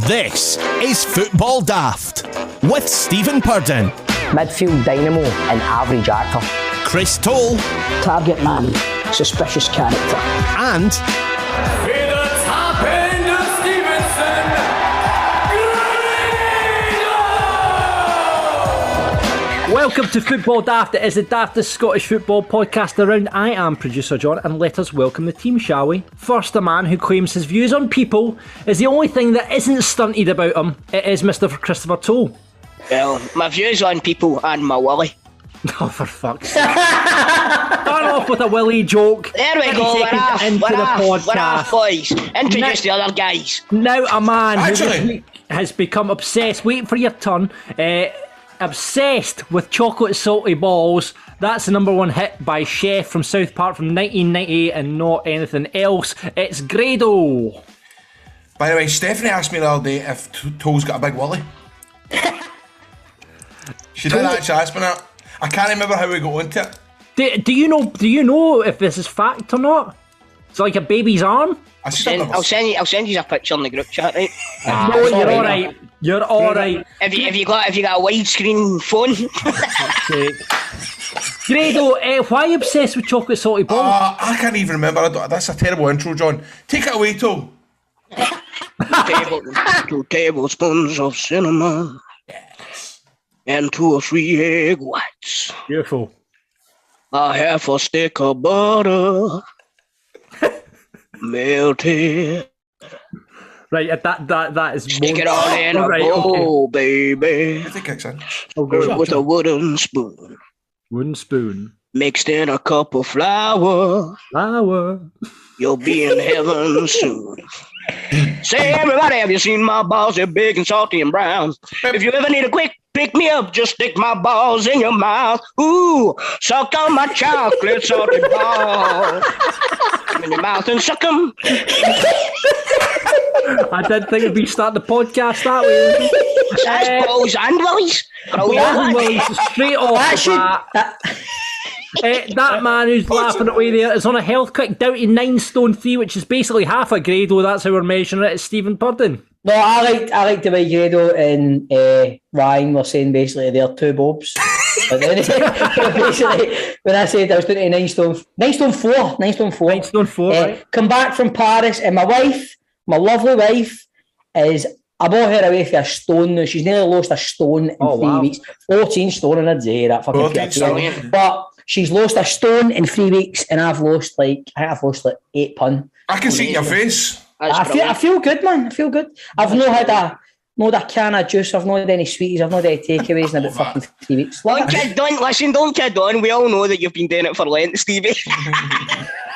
This is Football Daft with Stephen Purden, midfield dynamo and average actor, Chris Toll, target man, suspicious character, and With the top end of Stevenson, Welcome to Football Daft. It is the daftest Scottish football podcast around. I am producer John, and let us welcome the team, shall we? First, a man who claims his views on people is the only thing that isn't stunted about him. It is Mr. Christopher Toll. Well, my views on people and my willy. Oh, for fuck's sake. Start off with a Willie joke. There we go, we're off, boys. Introduce the other guys. Now a man who this week has become obsessed, waiting for your turn, obsessed with chocolate salty balls. That's the number one hit by Chef from South Park from 1998 and not anything else. It's Grado. By the way, Stephanie asked me the other day if Toll's got a big willy. She did actually ask me that. I can't remember how we got into it. Do you know if this is fact or not? It's like a baby's arm. I'll send you a picture in the group chat, right? No, you're alright. You're alright. Have you got a widescreen phone? Grado, why are you obsessed with chocolate salty balls? I can't even remember. That's a terrible intro, John. Take it away, Toll. 2 tablespoons of cinnamon. Yes. And 2 or 3 egg whites. Beautiful. A half a stick of butter. Melted. Right, that is. Stick it all in a bowl, baby. I think it's in. With a wooden spoon. Wooden spoon. Mixed in a cup of flour. You'll be in heaven soon. Say, everybody, have you seen my balls? They're big and salty and brown. If you ever need a quick pick-me-up, just stick my balls in your mouth. Ooh, suck on my chocolate salty balls. In your mouth and suck them. I didn't think we'd start the podcast that way. That's balls and willies. Straight off the bat. That man who's laughing away there is on a health kick down to 9 stone 3, which is basically half a Grado. That's how we're measuring it. It's Stephen Purden. No, I like the way Grado and Ryan were saying basically they're two bobs. But then basically, when I said I was down to 9 stone 4. 9 stone 4, right. Come back from Paris, and my lovely wife, is I bought her away for a stone now. She's nearly lost a stone in 3 weeks. 14 stone in a day, that fucking kid. But she's lost a stone in 3 weeks, and I've lost like 8 pun. I can see your face. I feel good, man. I feel good. I've not had a can of juice. I've not had any sweeties. I've not had any takeaways in about fucking 3 weeks. Don't kid on. We all know that you've been doing it for Lent, Stevie.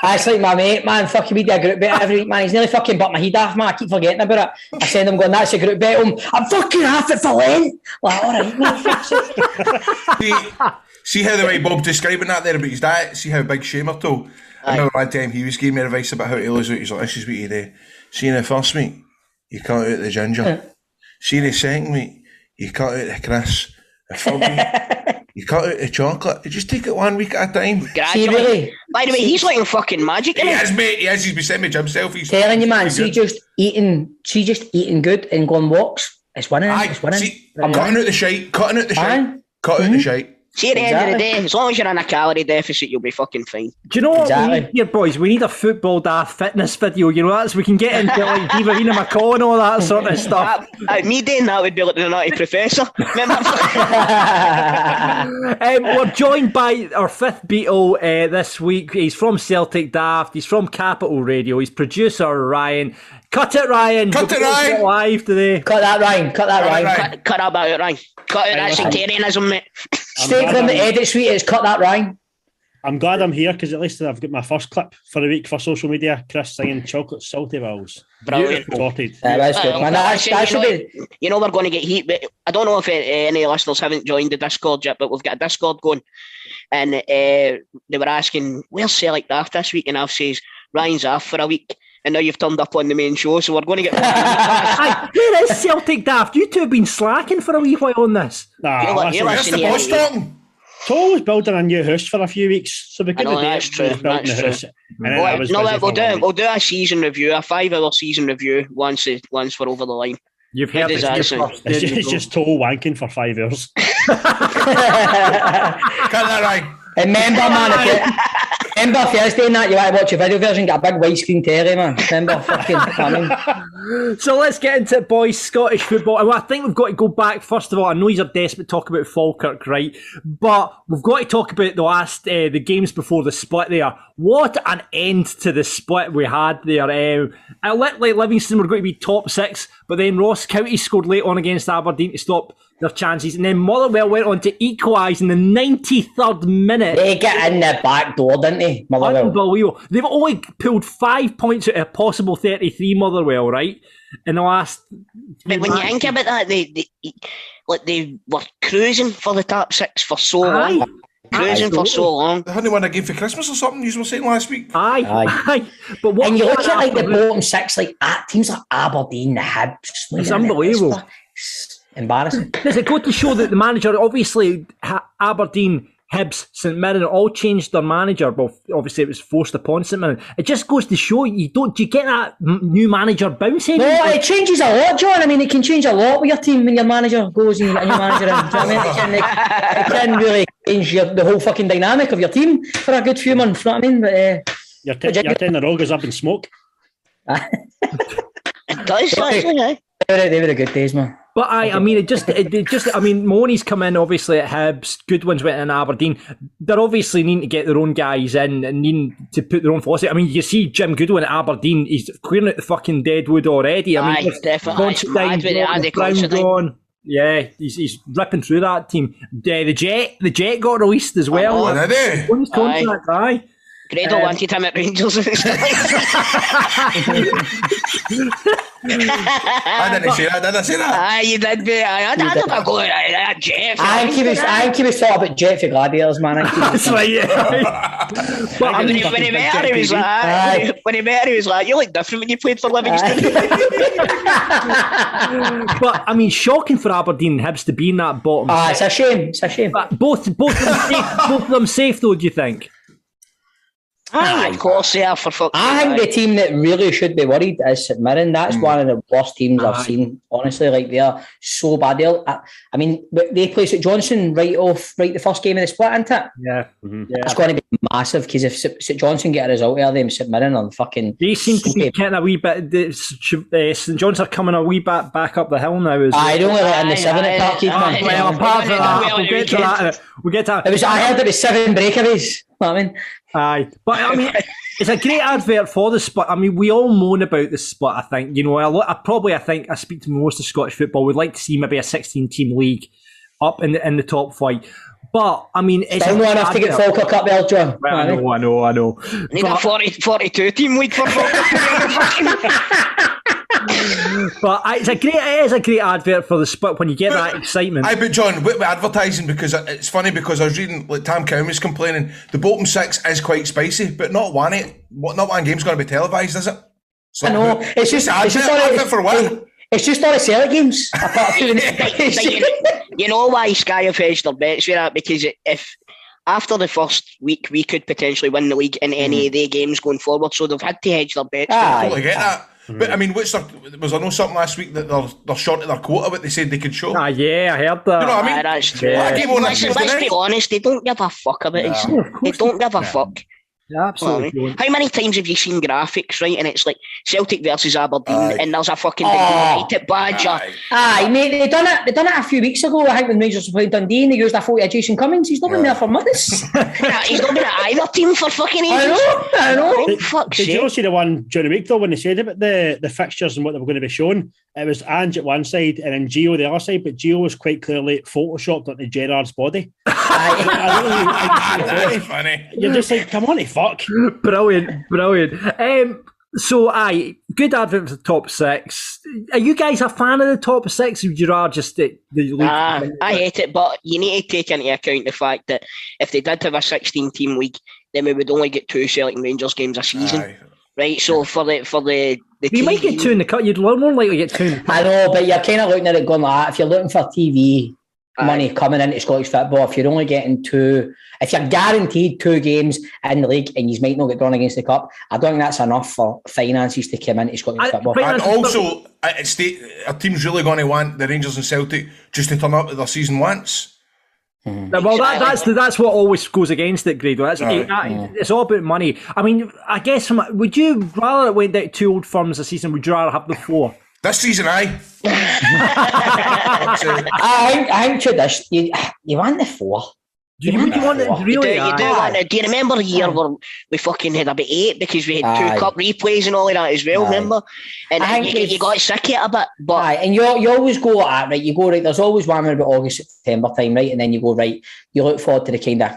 That's like my mate, man. Fucking we do a group bet every week, man. He's nearly fucking butt my head off, man. I keep forgetting about it. I send him going, that's a group bet home. I'm fucking half it for Lent. Like, alright, man, fix it. See how the way Bob describing that there about his diet? See how big shamer Toll? I remember one time he was giving me advice about how to lose weight. He's like, this is what you do. See in the first week, you cut out the ginger. See in the second week, you cut out the crisps. The third week, you cut out the chocolate. You just take it 1 week at a time. See, really? By the way, he's like fucking magic. He is, mate. He is. He's been sending me gym selfies. Telling you, man. See, just eating good and going walks. It's winning. It's winning. See, I'm cutting out the shite. Cutting out the shite. See, at the end of the day, as long as you're in a calorie deficit, you'll be fucking fine. Do you know what we need here, boys? We need a Football Daft fitness video. You know, that's we can get into like Divarina McCall and all that sort of stuff. Me doing that would be like the Nutty Professor. We're joined by our fifth Beatle this week. He's from Celtic Daft. He's from Capital Radio. He's producer Ryan. Cut it, Ryan. Cut it, Ryan. Live today. Cut that, Ryan. Cut that, Ryan. Cut about it, Ryan. Cut out that sectarianism, mate. Stay from the edit suite is cut that, Ryan. I'm glad I'm here because at least I've got my first clip for the week for social media. Chris singing chocolate salty balls. Brilliant. Sorted. That's good, man. That should be. You know we're going to get heat, but I don't know if any listeners haven't joined the Discord yet, but we've got a Discord going, and they were asking, where's Celtic Daft this week? And I've says, Ryan's off for a week. And now you've turned up on the main show, so we're going to get... Where is Celtic Daft? You two have been slacking for a wee while on this. Nah, that's the boss talking. Toll was building a new house for a few weeks, so we couldn't do that's true. We'll do a season review, a 5-hour season review once we're over the line. You've heard It is actually. It's just total wanking for 5 hours. Cut that right. Remember, man, remember Thursday night, you want to watch a video version, get a big widescreen telly, man. Remember, fucking, So let's get into it, boys. Scottish football. And I think we've got to go back, first of all. I know you're desperate to talk about Falkirk, right? But we've got to talk about the games before the split there. What an end to the split we had there. It looked like Livingston were going to be top 6, but then Ross County scored late on against Aberdeen to stop their chances, and then Motherwell went on to equalise in the 93rd minute. they get in the back door, didn't they, Motherwell? Unbelievable. They've only pulled 5 points out of a possible 33, Motherwell, right? In the last... But when you think about that, they were cruising for the top 6 for so long. Cruising for so long. They hadn't won a game for Christmas or something, you were saying last week. Aye. But what And you look at like the bottom 6, like teams like Aberdeen, the Hibs. It's unbelievable. It's embarrassing. Does it go to show that the manager, obviously, Aberdeen, Hibs, St Mirren all changed their manager? Well, obviously it was forced upon St Mirren. It just goes to show do you get that new manager bouncing? No, it changes a lot, John. I mean, it can change a lot with your team when your manager goes and you get a new manager in. Do you know what I mean? It can really change the whole fucking dynamic of your team for a good few months. You know what I mean? But Your 10 it all goes up in smoke. It does, actually. They were the good days, man. But I mean, Maloney's come in obviously at Hibs. Goodwin's went in Aberdeen. They're obviously needing to get their own guys in and needing to put their own philosophy. I mean, you see Jim Goodwin at Aberdeen. He's clearing out the fucking deadwood already. I mean, definitely. Yeah, he's ripping through that team. The Jet got released as well. Oh, did he? Won his contract, aye. Grado wanted him at Rangers. I didn't say that. Aye, you did, mate. I don't go that Jeff. I think he was thought about Jet for Gladiators, man. That's right, yeah. But When he met her, he was like, you look different when you played for Livingston. But I mean, shocking for Aberdeen and Hibs to be in that bottom. It's a shame. It's a shame. But both of them safe, though. Do you think? Aye, of course they are, for fuck's sake. I think the team that really should be worried is St Mirren. That's one of the worst teams I've seen, honestly. Like, they are so bad. I mean, they play St Johnstone right the first game of the split, isn't it? Yeah. It's going to be massive, because if St Johnstone get a result out of them, St Mirren are fucking... They seem to be getting a wee bit... St John's are coming a wee bit back up the hill now. I don't let it in the 7 at Falkirk, man. Well, apart from that, we'll get to that. We'll get to that. I heard it was 7 breakaways. You know what I mean? Aye, but I mean, it's a great advert for the split. I mean, we all moan about the split. I think, you know, I think I speak to most of Scottish football. We'd like to see maybe a 16-team league up in the top flight. But I mean, it's not enough to get Falkirk up there, John. Well, I know. Need a 42-team league for Falkirk. But it is a great advert for the split when you get that excitement. Aye, but John, with advertising, because it's funny, because I was reading, like, Tam Cowan was complaining, the bottom 6 is quite spicy, but not one game's going to be televised, is it? So, I know. It's just advert for what? It's just all the Celtic games. You know why Sky have hedged their bets with that? Because if after the first week we could potentially win the league in any of their games going forward, so they've had to hedge their bets. I totally get that. But I mean, was there something last week that they're short of their quota, but they said they could show? Yeah, I heard that. You know what I mean? That's true. Let's be honest, they don't give a fuck about it. They don't give a fuck. Yeah, absolutely. How many times have you seen graphics, right? And it's like Celtic versus Aberdeen, and there's a fucking big United badger. Aye, mate, they done it a few weeks ago. I think when Rangers were playing Dundee, and they used a photo of Jason Cummings. He's not been there for months. He's not been at either team for fucking ages. I know. Did you not see the one during the week, though, when they said about the fixtures and what they were going to be shown? It was Ange at one side and then Gio the other side, but Gio was quite clearly photoshopped onto Gerrard's body. That's funny. You're just like, come on, fuck. Brilliant. So, good advert for the top 6. Are you guys a fan of the top 6, or would you rather just the league? I hate it, but you need to take into account the fact that if they did have a 16-team league, then we would only get 2 Celtic and Rangers games a season. Aye. Right, so for the you might get 2 in the cut. You'd more likely get 2 in the cut. I know, but you're kind of looking at it going like that. If you're looking for TV, money coming into Scottish football. If you're only getting if you're guaranteed 2 games in the league and you might not get drawn against the cup, I don't think that's enough for finances to come into Scottish football. And also, a team's really going to want the Rangers and Celtic just to turn up to their season once. Well, that's what always goes against it, Grado. It's all about money. I mean, I guess, would you rather it went out 2 old firms a season? Would you rather have the 4? This season, I think tradition. You want the 4. Do you want it really? Do you remember the year where we fucking had about 8 because we had 2 cup replays and all of that as well? Remember? And you got sick of it a bit. But and you always go at right. You go right. There's always one about August, September time, right? And then you go right. You look forward to the kind of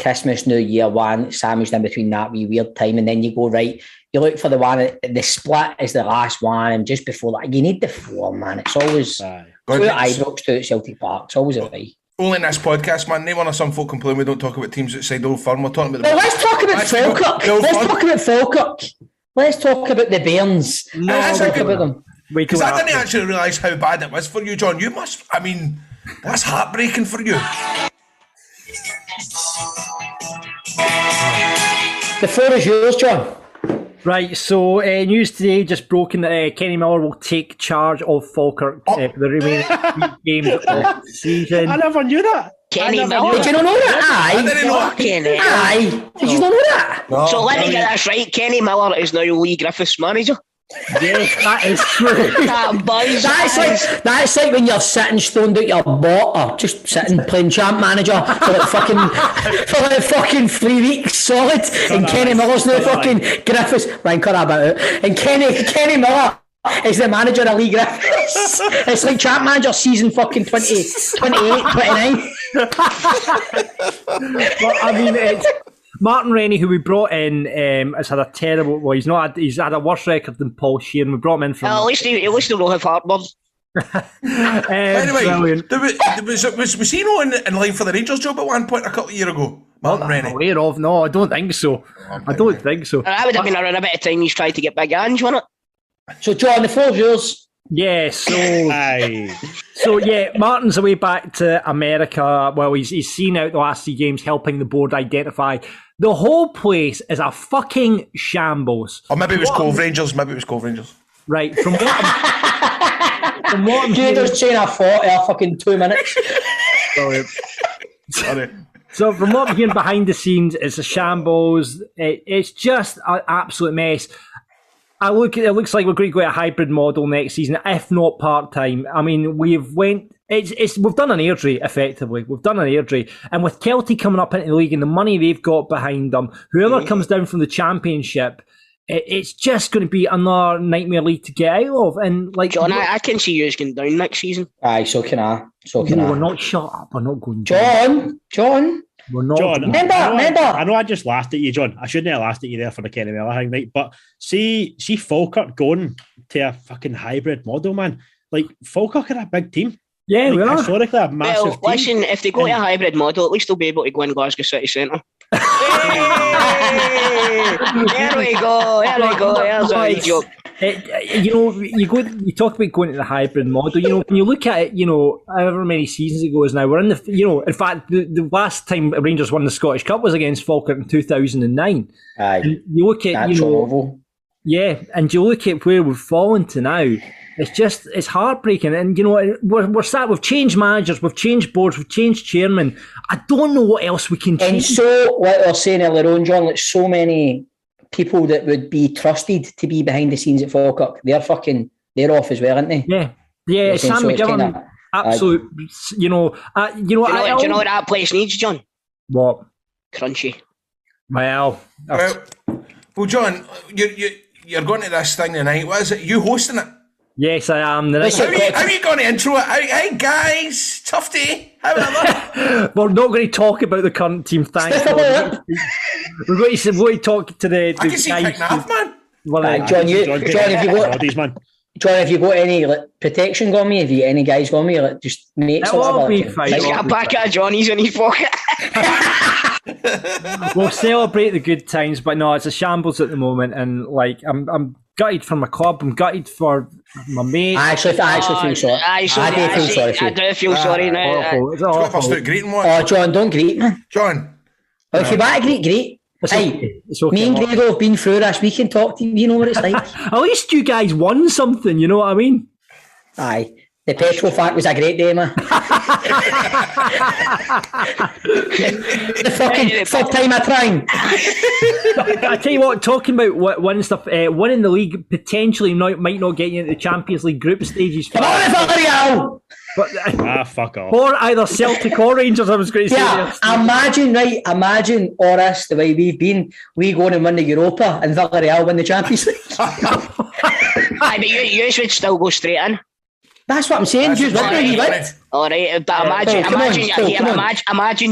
Christmas, New Year one sandwiched in between that wee weird time, and then you go right. You look for the one. The split is the last one, and just before that, you need the 4, man. It's always 2 at Ibrox, 2 at Celtic Park. It's always a right. Only in this podcast, man. Name one of some folk complain we don't talk about teams outside Old Firm. We're talking about. Let's talk about Falkirk. Let's talk about Falkirk. Let's talk about the Bairns. Let's talk about them. Because I didn't actually realise how bad it was for you, John. You must. I mean, that's heartbreaking for you. The 4 is yours, John. Right, so news today just broken that Kenny Miller will take charge of Falkirk for the remaining 3 games of the season. I never knew that. Kenny Miller. Did you not know that? I didn't know that. Did you not know that? No. So let me get this right. Kenny Miller is now Lee Griffiths' manager. Yes, that is true. That's like when you're sitting stoned out your butt or just sitting playing champ manager for like fucking 3 weeks solid, and Kenny Miller's now fucking Griffiths. Right, cut that about it. And Kenny Miller is the manager of Lee Griffiths. It's like champ manager season fucking 20, 28, 29. Well, I mean, it's Martin Rennie, who we brought in, has had a terrible. Well, he's had a worse record than Paul Sheeran. We brought him in from. At least he'll have heartburn. Anyway, was he not in line for the Rangers job at one point a couple of years ago? Martin Rennie. I'm aware of. No, I don't think so. I don't think so. That would have been around a bit of time he's tried to get big Ange, wasn't it? So, John, the 4 is yours. Yeah, so Martin's away back to America. Well, he's seen out the last 3 games, helping the board identify the whole place is a fucking shambles. Or maybe it was Cove Rangers. Right, from what I'm Gators chain a 40 or fucking 2 minutes. Sorry. So from what I'm hearing behind the scenes, it's a shambles. It's just an absolute mess. It looks like we're going to go a hybrid model next season, if not part-time. I mean, we've done an airdrie, effectively. We've done an airdrie. And with Kelty coming up into the league and the money they've got behind them, whoever comes down from the championship, it's just going to be another nightmare league to get out of. And like John, I can see you going down next season. Aye, so can I. We're not shut up. We're not going down. John. We're not. John, remember. I know I just laughed at you, John. I shouldn't have laughed at you there for the Kenny Miller thing, right? But see Falkirk going to a fucking hybrid model, man. Like, Falkirk are a big team. Yeah, like, we are. Historically, a massive team. Listen, if they go to a hybrid model, at least they'll be able to go in Glasgow City Centre. There we go. There's a joke. You talk about going to the hybrid model. When you look at it, however many seasons ago is now, we're in the. In fact, the last time Rangers won the Scottish Cup was against Falkirk in 2009. Aye. And you look at and you look at where we've fallen to now. It's heartbreaking, and we've changed managers, we've changed boards, we've changed chairman. I don't know what else we can change. And so, like I was saying earlier on, John, like so many people that would be trusted to be behind the scenes at Falkirk, they're off as well, aren't they? Yeah. Sam McGivern, absolute. Do you know what that place needs, John? What? Crunchy. Well, John, you're going to this thing tonight. What is it? You hosting it? Yes, I am. How are you going to intro it? Hey guys, tough day. We're not going to talk about the current team. Thanks. We're going to talk to the I can see guys. kicking off, man. John, have you got any protection on me? Have you got any guys on me? Just mates or whatever? He's got a packet of Johnnies in his pocket. We'll celebrate the good times, but no, it's a shambles at the moment, and like I'm gutted for my club. I'm gutted for my mate. I actually feel sorry. I do feel sorry for you. I do feel sorry now. Awful. It's Got awful. to start greeting one. Oh, John, don't greet me. John. Well, if you want to greet, greet. It's Hey, okay. It's okay. me and Grado have been through this. We can talk to you. You know what it's like. At least you guys won something. You know what I mean? Aye. The petrol fact was a great day, man. The fucking third time I tried. I tell you what, talking about winning stuff, winning the league potentially might not get you into the Champions League group stages. Come on, Villarreal! But, fuck off. or either Celtic or Rangers, I was going to say. Yeah, imagine us the way we've been. We go and win the Europa and Villarreal win the Champions League. Aye, but you would still go straight in. That's what I'm saying. Just win, you win. All right, but imagine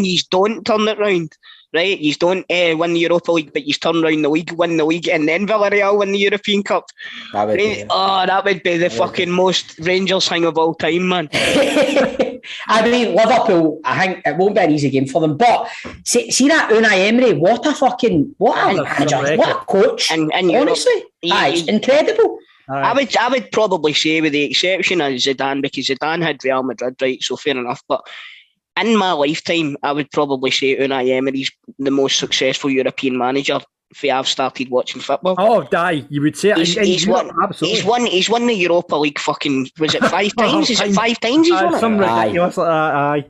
you don't turn it round, right? You don't win the Europa League, but you turn round the league, win the league, and then Villarreal win the European Cup. That would be the fucking most Rangers thing of all time, man. I mean, Liverpool, I think it won't be an easy game for them. But see that Unai Emery, what a manager, what a coach. And honestly, it's incredible. I would probably say, with the exception of Zidane, because Zidane had Real Madrid, right? So fair enough. But in my lifetime, I would probably say Unai Emery's the most successful European manager I've started watching football. Oh, you would say he's won the Europa League. Fucking, was it 5 times? Is it 5 times he's won it? Some ridiculous like that. Aye.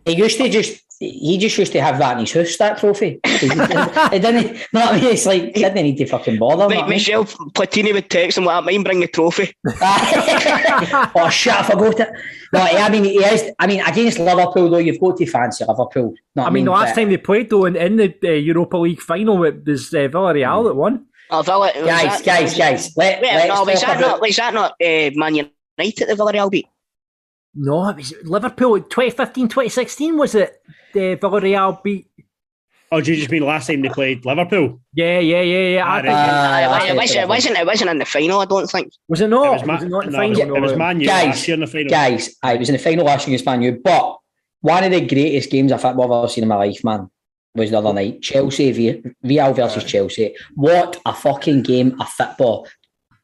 He just used to have that in his house, that trophy. It didn't. No, I mean, it's like didn't need to fucking bother. Like Michelle Platini would text him, "Like, mine bring the trophy." Oh shit, I forgot it. No, I mean, he is. I mean, against Liverpool though, you've got to fancy Liverpool. I mean, the last time they played though in the Europa League final, it was Villarreal that won. Oh, guys. Was that not Man United the Villarreal beat? No, it was Liverpool 2015, 2016, was it? The Villarreal beat. Oh, do you just mean last time they played Liverpool? Yeah. It wasn't in the final, I don't think. Was it not? It was Man U last year in the final. Guys, it was in the final last year against Man U. But one of the greatest games of football I've ever seen in my life, man, was the other night. Real versus Chelsea. What a fucking game of football.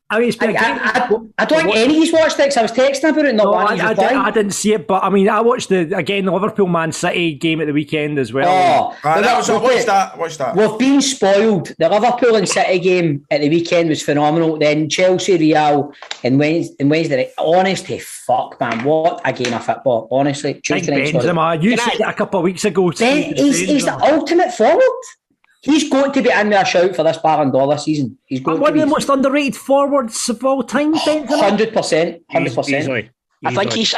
I mean, it's been I don't think any of you watched it because I was texting about it. I didn't see it, but I mean, I watched the Liverpool Man City game at the weekend as well. Watch that. We've been spoiled. The Liverpool and City game at the weekend was phenomenal. Then Chelsea, Real, and Wednesday. Honest to fuck, man, what a game of football. Honestly, Benzema, you said it a couple of weeks ago. He's the ultimate forward. He's got to be in there a shout for this Ballon d'Or this season. He's got one of the most underrated forwards of all time. 100%. I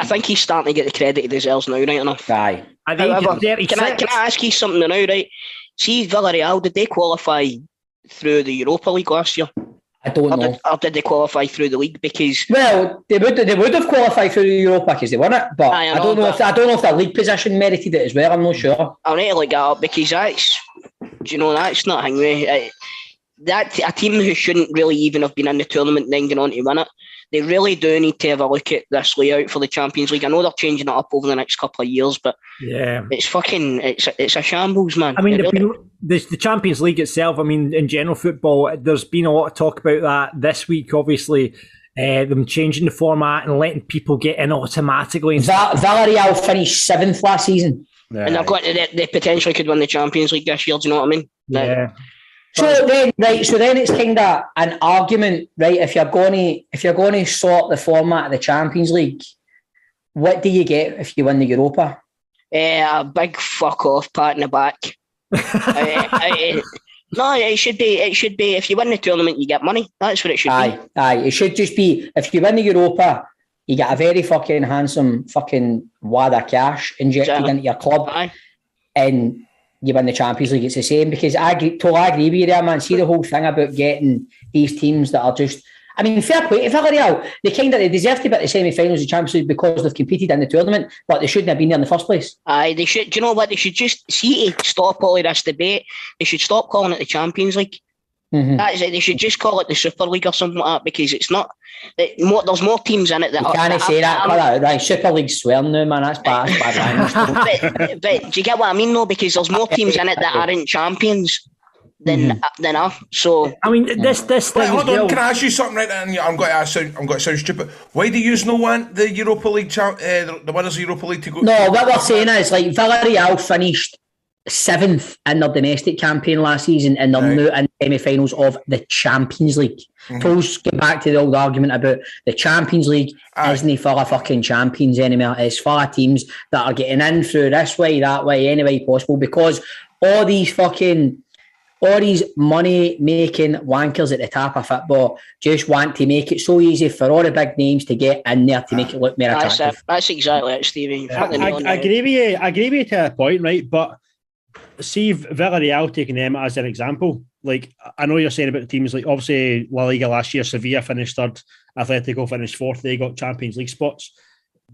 think he's starting to get the credit he deserves now, right enough. Aye. However, can I ask you something now, right? See, Villarreal, did they qualify through the Europa League last year? I don't know. Or did they qualify through the league? Because they would have qualified through the Europa because they won it, but I don't know if their league position merited it as well. I'm not sure. I'll need to look that up because that's not a thing. That a team who shouldn't really even have been in the tournament and then going on to win it. They really do need to have a look at this layout for the Champions League. I know they're changing it up over the next couple of years, but it's a shambles, man. I mean, the Champions League itself, I mean, in general football, there's been a lot of talk about that this week, obviously. Them changing the format and letting people get in automatically. Villarreal finished 7th last season. Yeah. And they potentially could win the Champions League this year, do you know what I mean? Yeah. So then it's kind of an argument, right? If you're going to sort the format of the Champions League, what do you get if you win the Europa? A big fuck off pat in the back. No, it should be. If you win the tournament, you get money. That's what it should be. Aye. It should just be if you win the Europa, you get a very fucking handsome fucking wad of cash injected into your club, and you win the Champions League. It's the same because I agree with you there, man. See the whole thing about getting these teams that are just. I mean, fair play to Villarreal. They deserve to be at the semi-finals of the Champions League because they've competed in the tournament, but they shouldn't have been there in the first place. Aye, they should. Do you know what? They should just see to stop all of this debate. They should stop calling it the Champions League. Mm-hmm. That is it. They should just call it the Super League or something like that because it's not. There's more teams in it that. You can't say that. Right, Super League's swearing now, man. That's bad. But do you get what I mean, though? Because there's more teams in it that aren't champions. than her. So I mean, this Wait, thing. hold on, can I ask you something right now? I'm going to sound stupid. Why do you not want the Europa League the winners of Europa League to go? No, what we're saying is like Villarreal finished 7th in their domestic campaign last season, and they're now in the semi-finals of the Champions League. Let's get back to the old argument about the Champions League isn't full of fucking champions anymore. It's full of teams that are getting in through this way, that way, any way possible, because all these money-making wankers at the top of football just want to make it so easy for all the big names to get in there to make it look more attractive. That's exactly it, Stevie. I agree with you to a point, right? But see Villarreal, taking them as an example, like I know you're saying about the teams like obviously La Liga last year, Sevilla finished third, Atletico finished fourth, they got Champions League spots.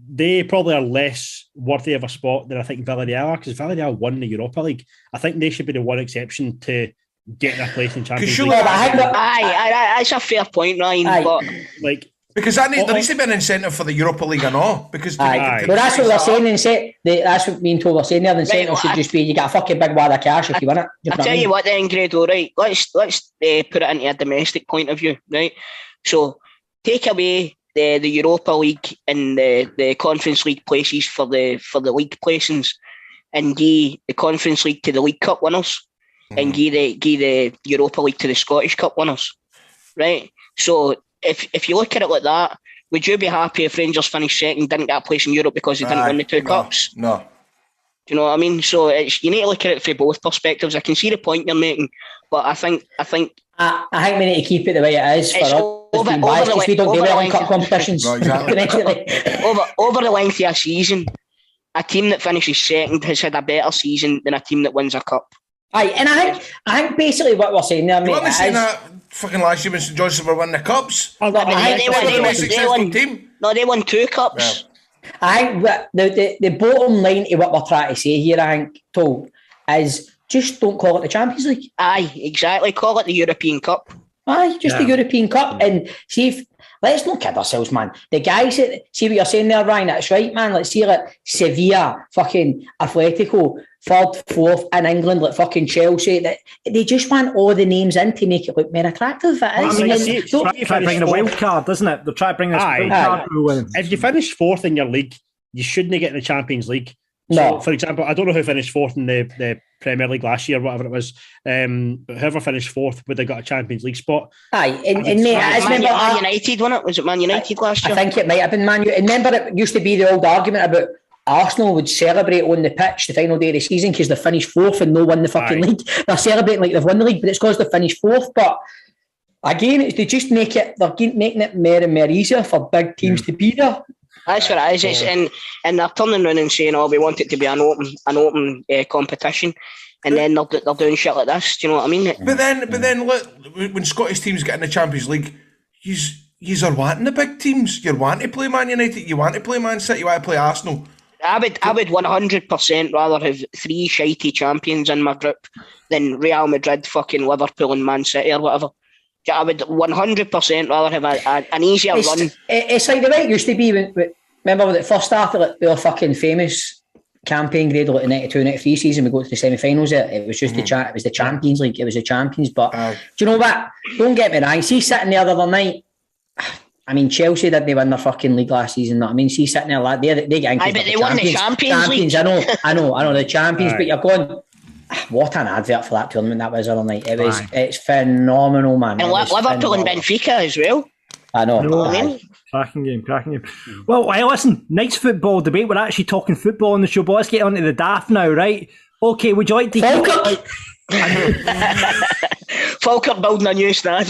They probably are less worthy of a spot than I think Villarreal are, because Villarreal won the Europa League. I think they should be the one exception to getting a place in Champions League. Aye, that's a fair point, Ryan. But like, because there needs to be an incentive for the Europa League and all. Because well, that's what we're saying. That's what me and Toby were saying there. The incentive should just be you get a fucking big wad of cash if you win it. I'll tell you what then, Grado, right? Let's put it into a domestic point of view, right? So take away the Europa League and the Conference League places for the league placings, and give the Conference League to the League Cup winners, and give the Europa League to the Scottish Cup winners, right? So if you look at it like that, would you be happy if Rangers finished second, didn't get a place in Europe because they didn't win the two cups? No. Do you know what I mean? So you need to look at it from both perspectives. I can see the point you're making, but I think we need to keep it the way it is for us. We don't do well in cup competitions. No, exactly. over the length of a season, a team that finishes second has had a better season than a team that wins a cup. Aye, and I think basically what we're saying there, mate, You saying that fucking last year when St Johnstone were winning the cups? They won two cups. Yeah. I think the bottom line to what we're trying to say here, I think, Tol, is just don't call it the Champions League. Aye, exactly. Call it the European Cup. Aye, just the European Cup. And see if, let's not kid ourselves, man. The guys that, see what you're saying there, Ryan, that's right, man. Let's see like Sevilla, fucking Atletico, third, fourth in England, like fucking Chelsea. They just want all the names in to make it look more attractive. They're trying to bring the wild card, isn't it? They're trying to bring this wild card. If you finish fourth in your league, you shouldn't get in the Champions League. So, no. For example, I don't know who finished fourth in the Premier League last year, whatever it was. But whoever finished fourth would have got a Champions League spot. Aye, and mate, Man United, wasn't it? Was it Man United last year? I think it might have been Man United. And remember, it used to be the old argument about Arsenal would celebrate on the pitch the final day of the season because they finished fourth and no won the fucking league. They're celebrating like they've won the league, but it's because they finished fourth. But again, they just making it more and more easier for big teams to be there. That's what it is. And they're turning around and saying, "Oh, we want it to be an open competition," and then they're doing shit like this. Do you know what I mean? But then, look, when Scottish teams get in the Champions League, you are wanting the big teams. You want to play Man United. You want to play Man City. You want to play Arsenal. I would 100% rather have three shitey champions in my group than Real Madrid, fucking Liverpool, and Man City or whatever. I would 100% rather have an easier run. It's like the way it used to be. Remember when it first started, like the fucking famous campaign grade, like the 92-93 season, we go to the semi-finals. It was just it was the Champions League. It was the Champions. But do you know what? Don't get me wrong. See, sitting there the other night. I mean, Chelsea didn't win their fucking league last season. I mean, see, sitting there, like they get in. But they won the Champions League. I know, the Champions. But you're going. What an advert for that tournament that was the other night. It's phenomenal, man. And Liverpool and Benfica as well. I know. Cracking game. Well, listen, nice football debate. We're actually talking football on the show, but let's get on to the Daft now, right? Okay, would you like to... Falkirk building a new stand.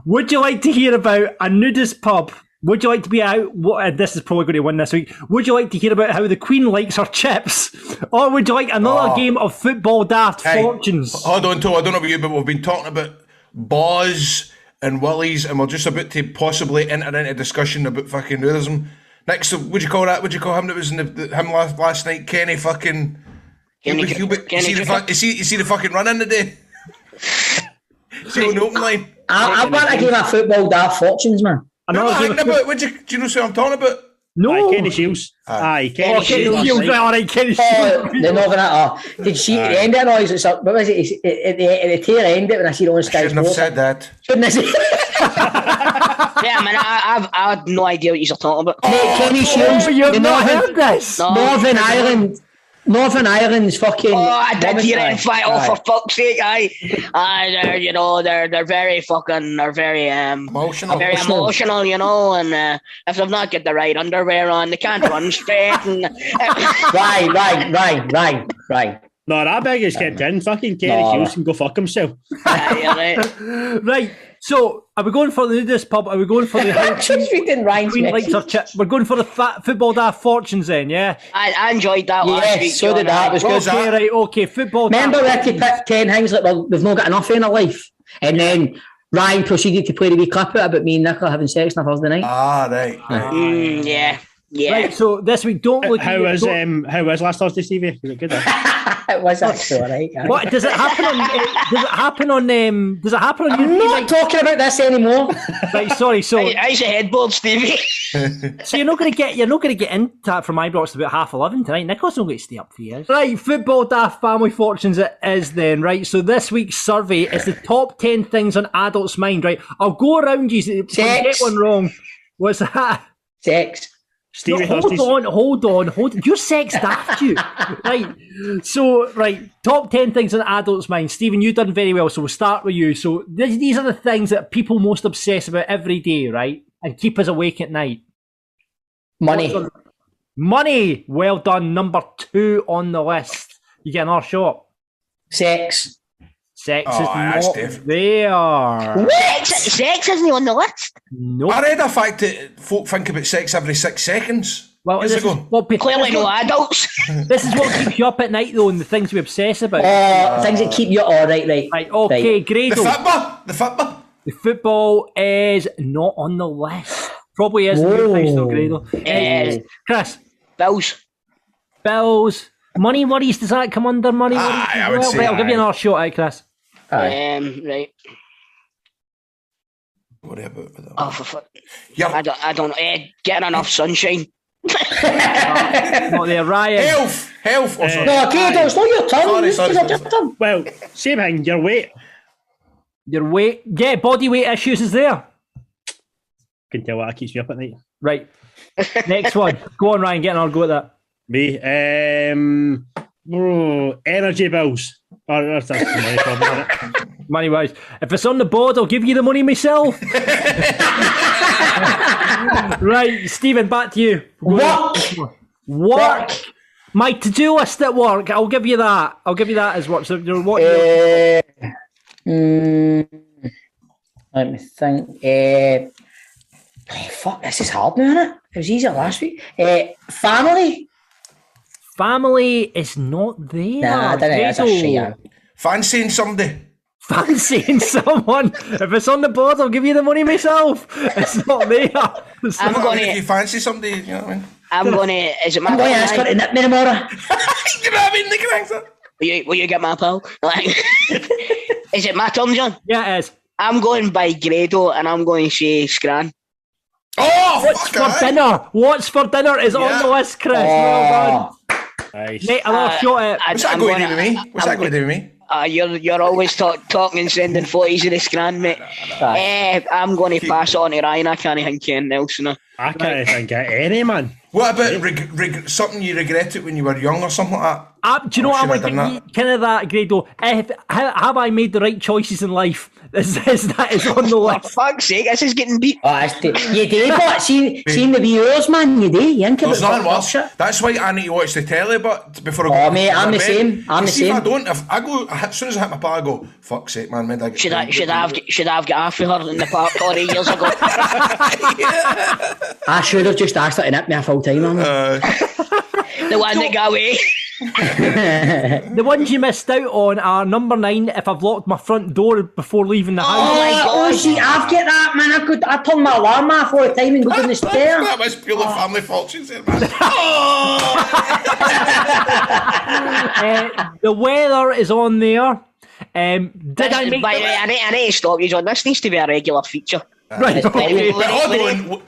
Would you like to hear about a nudist pub? Would you like to be out? This is probably going to win this week. Would you like to hear about how the Queen likes her chips? Or would you like another game of football Daft fortunes? Hold on, Toe. I don't know about you, but we've been talking about Boz and Willies, and we're just about to possibly enter into a discussion about fucking nudism. Next, would you call him that was in him last night? Kenny fucking... You see the fucking run in today? See on the open line? I want a game of football Daft fortunes, man. Do you know what I'm talking about? No. Kenny Shields. Aye, Kenny Kenny Shields. Shields. All right, Kenny Shields. They're not gonna. Did you see at the end of it? Noise? What was it? At the tail end it when I see it on Sky Shouldn't have Sports. said that. Shouldn't I say? Yeah, man, I had no idea what you're talking about. Mate, Kenny Shields. You've the not heard this? No. Northern Ireland's fucking. Oh, I did hear it in fact. Oh, Aye. for fuck's sake, they're, you know, they're very fucking, they're very Emotional. very emotional, you know, and if they've not got the right underwear on, they can't run straight. And Right. No, that big is kept in. Fucking Kenny Shields can go fuck himself. you're right. Right. So, are we going for the nudist pub? Are we going for the Just reading Ryan's Queen likes her message. chip? We're going for the football daft fortunes then, yeah? I enjoyed that last week. Yes, so did John. that. It was What good. was that? Okay, right, okay. Football Remember daft. Ricky picked 10 things like, well, we've not got enough in our life. And then Ryan proceeded to play the wee clip out about me and Nicola having sex on a Thursday night. Right. Yeah. Right, so this week, don't look How was last Thursday, Stevie? Was it good? It was actually alright. What does it happen on? Does it happen on? Does it happen on I'm your not talking about this anymore. Right, sorry. So How's the headboard, Stevie? you're not going to get into that from Ibrox about 11:30 tonight. Nicholas not going to stay up for years. Right, football daft family fortunes it is then. Right, so this week's survey is the top 10 things on adults' mind. Right, I'll go around you. If I get one wrong, what's that? Sex. Stevie No, hold on. You're sex daft, you. Right. So, top 10 things on adults' mind. Stephen, you've done very well, so we'll start with you. So, these are the things that people most obsess about every day, right? And keep us awake at night. Money. Money. Well done. Number 2 on the list. You get another shot. Sex. Sex Oh, is that's not different. there. Sex isn't on the list. Nope. I read a fact that folk think about sex every 6 seconds. Well, Years this is, ago. what Clearly no adults. this is what keeps you up at night, though, and the things we obsess about. Things that keep you all right. Right, okay, The Grado. football. The football is not on the list. Probably is. Though, Grado. Chris. Bills. Money worries. Does that come under money worries? Aye, as I would well? say Right, I'll give you aye. another shot, Chris. Right. What about that? Oh, for fuck. Yeah. I don't know. Getting enough sunshine. Not there, Ryan. Health. Oh, sorry. No, okay, it's not your turn. Sorry. It's your turn. Well, same thing. Your weight. Your weight. Yeah, body weight issues is there. Can tell what keeps me up at night. Right. Next one. Go on, Ryan. Get another go at that. Me. Energy bills. Oh, that's the money problem, isn't it? Money wise. If it's on the board, I'll give you the money myself. Right, Stephen, back to you. Work. My to-do list at work. I'll give you that. As work. So you're what? Let me think. Fuck, this is hard now, isn't it? It was easier last week. Family. Family is not there. Nah, I don't know. That's a shit. Fancying somebody. Fancying someone. If it's on the board, I'll give you the money myself. It's not there. I'm going If to. you fancy somebody, you know what I mean? I'm going to. Is it my I'm going to ask her to nip me tomorrow. You know what I mean? They can answer. Will you get my pal? Like, is it my turn, John? Yeah, it is. I'm going by Grado and I'm going to say Scran. Oh, What's fuck for dinner? What's for dinner is on the list, Chris. Well done. Nice. Mate, another shot at it. What's that going to do with me? What's that going to do with me? You're always talking and sending photos of the Scran, mate. I'm going to pass it on to Ryan. I can't think anything else now. I can't think of any, man. What about something you regretted when you were young or something like that? Do you know what I'm Should I like? have done Kind of that, Grado. Have I made the right choices in life? That is on the For list. fuck's sake, this is getting beat. You do, but seen the viewers, man. You do. You think There's about nothing worse. shit. That's why I need to watch the telly, but before I go. Oh, mate, I'm the to bed. same. I'm the See, if same. I don't, if I go, as soon as I hit my pal, I go, fuck's sake, man, when did I get Should I have got after her in the park 40 years ago? I should have just asked her to nip me a full time, man. The one that got away. The ones you missed out on are number 9. If I've locked my front door before leaving the house. my God. Oh, see, I've got that, man. I turn my alarm off all the time and go down the stairs. That was purely family fortunes there, man. The weather is on there. Did I make By the way, I need to stop you, John. This needs to be a regular feature. Right, okay.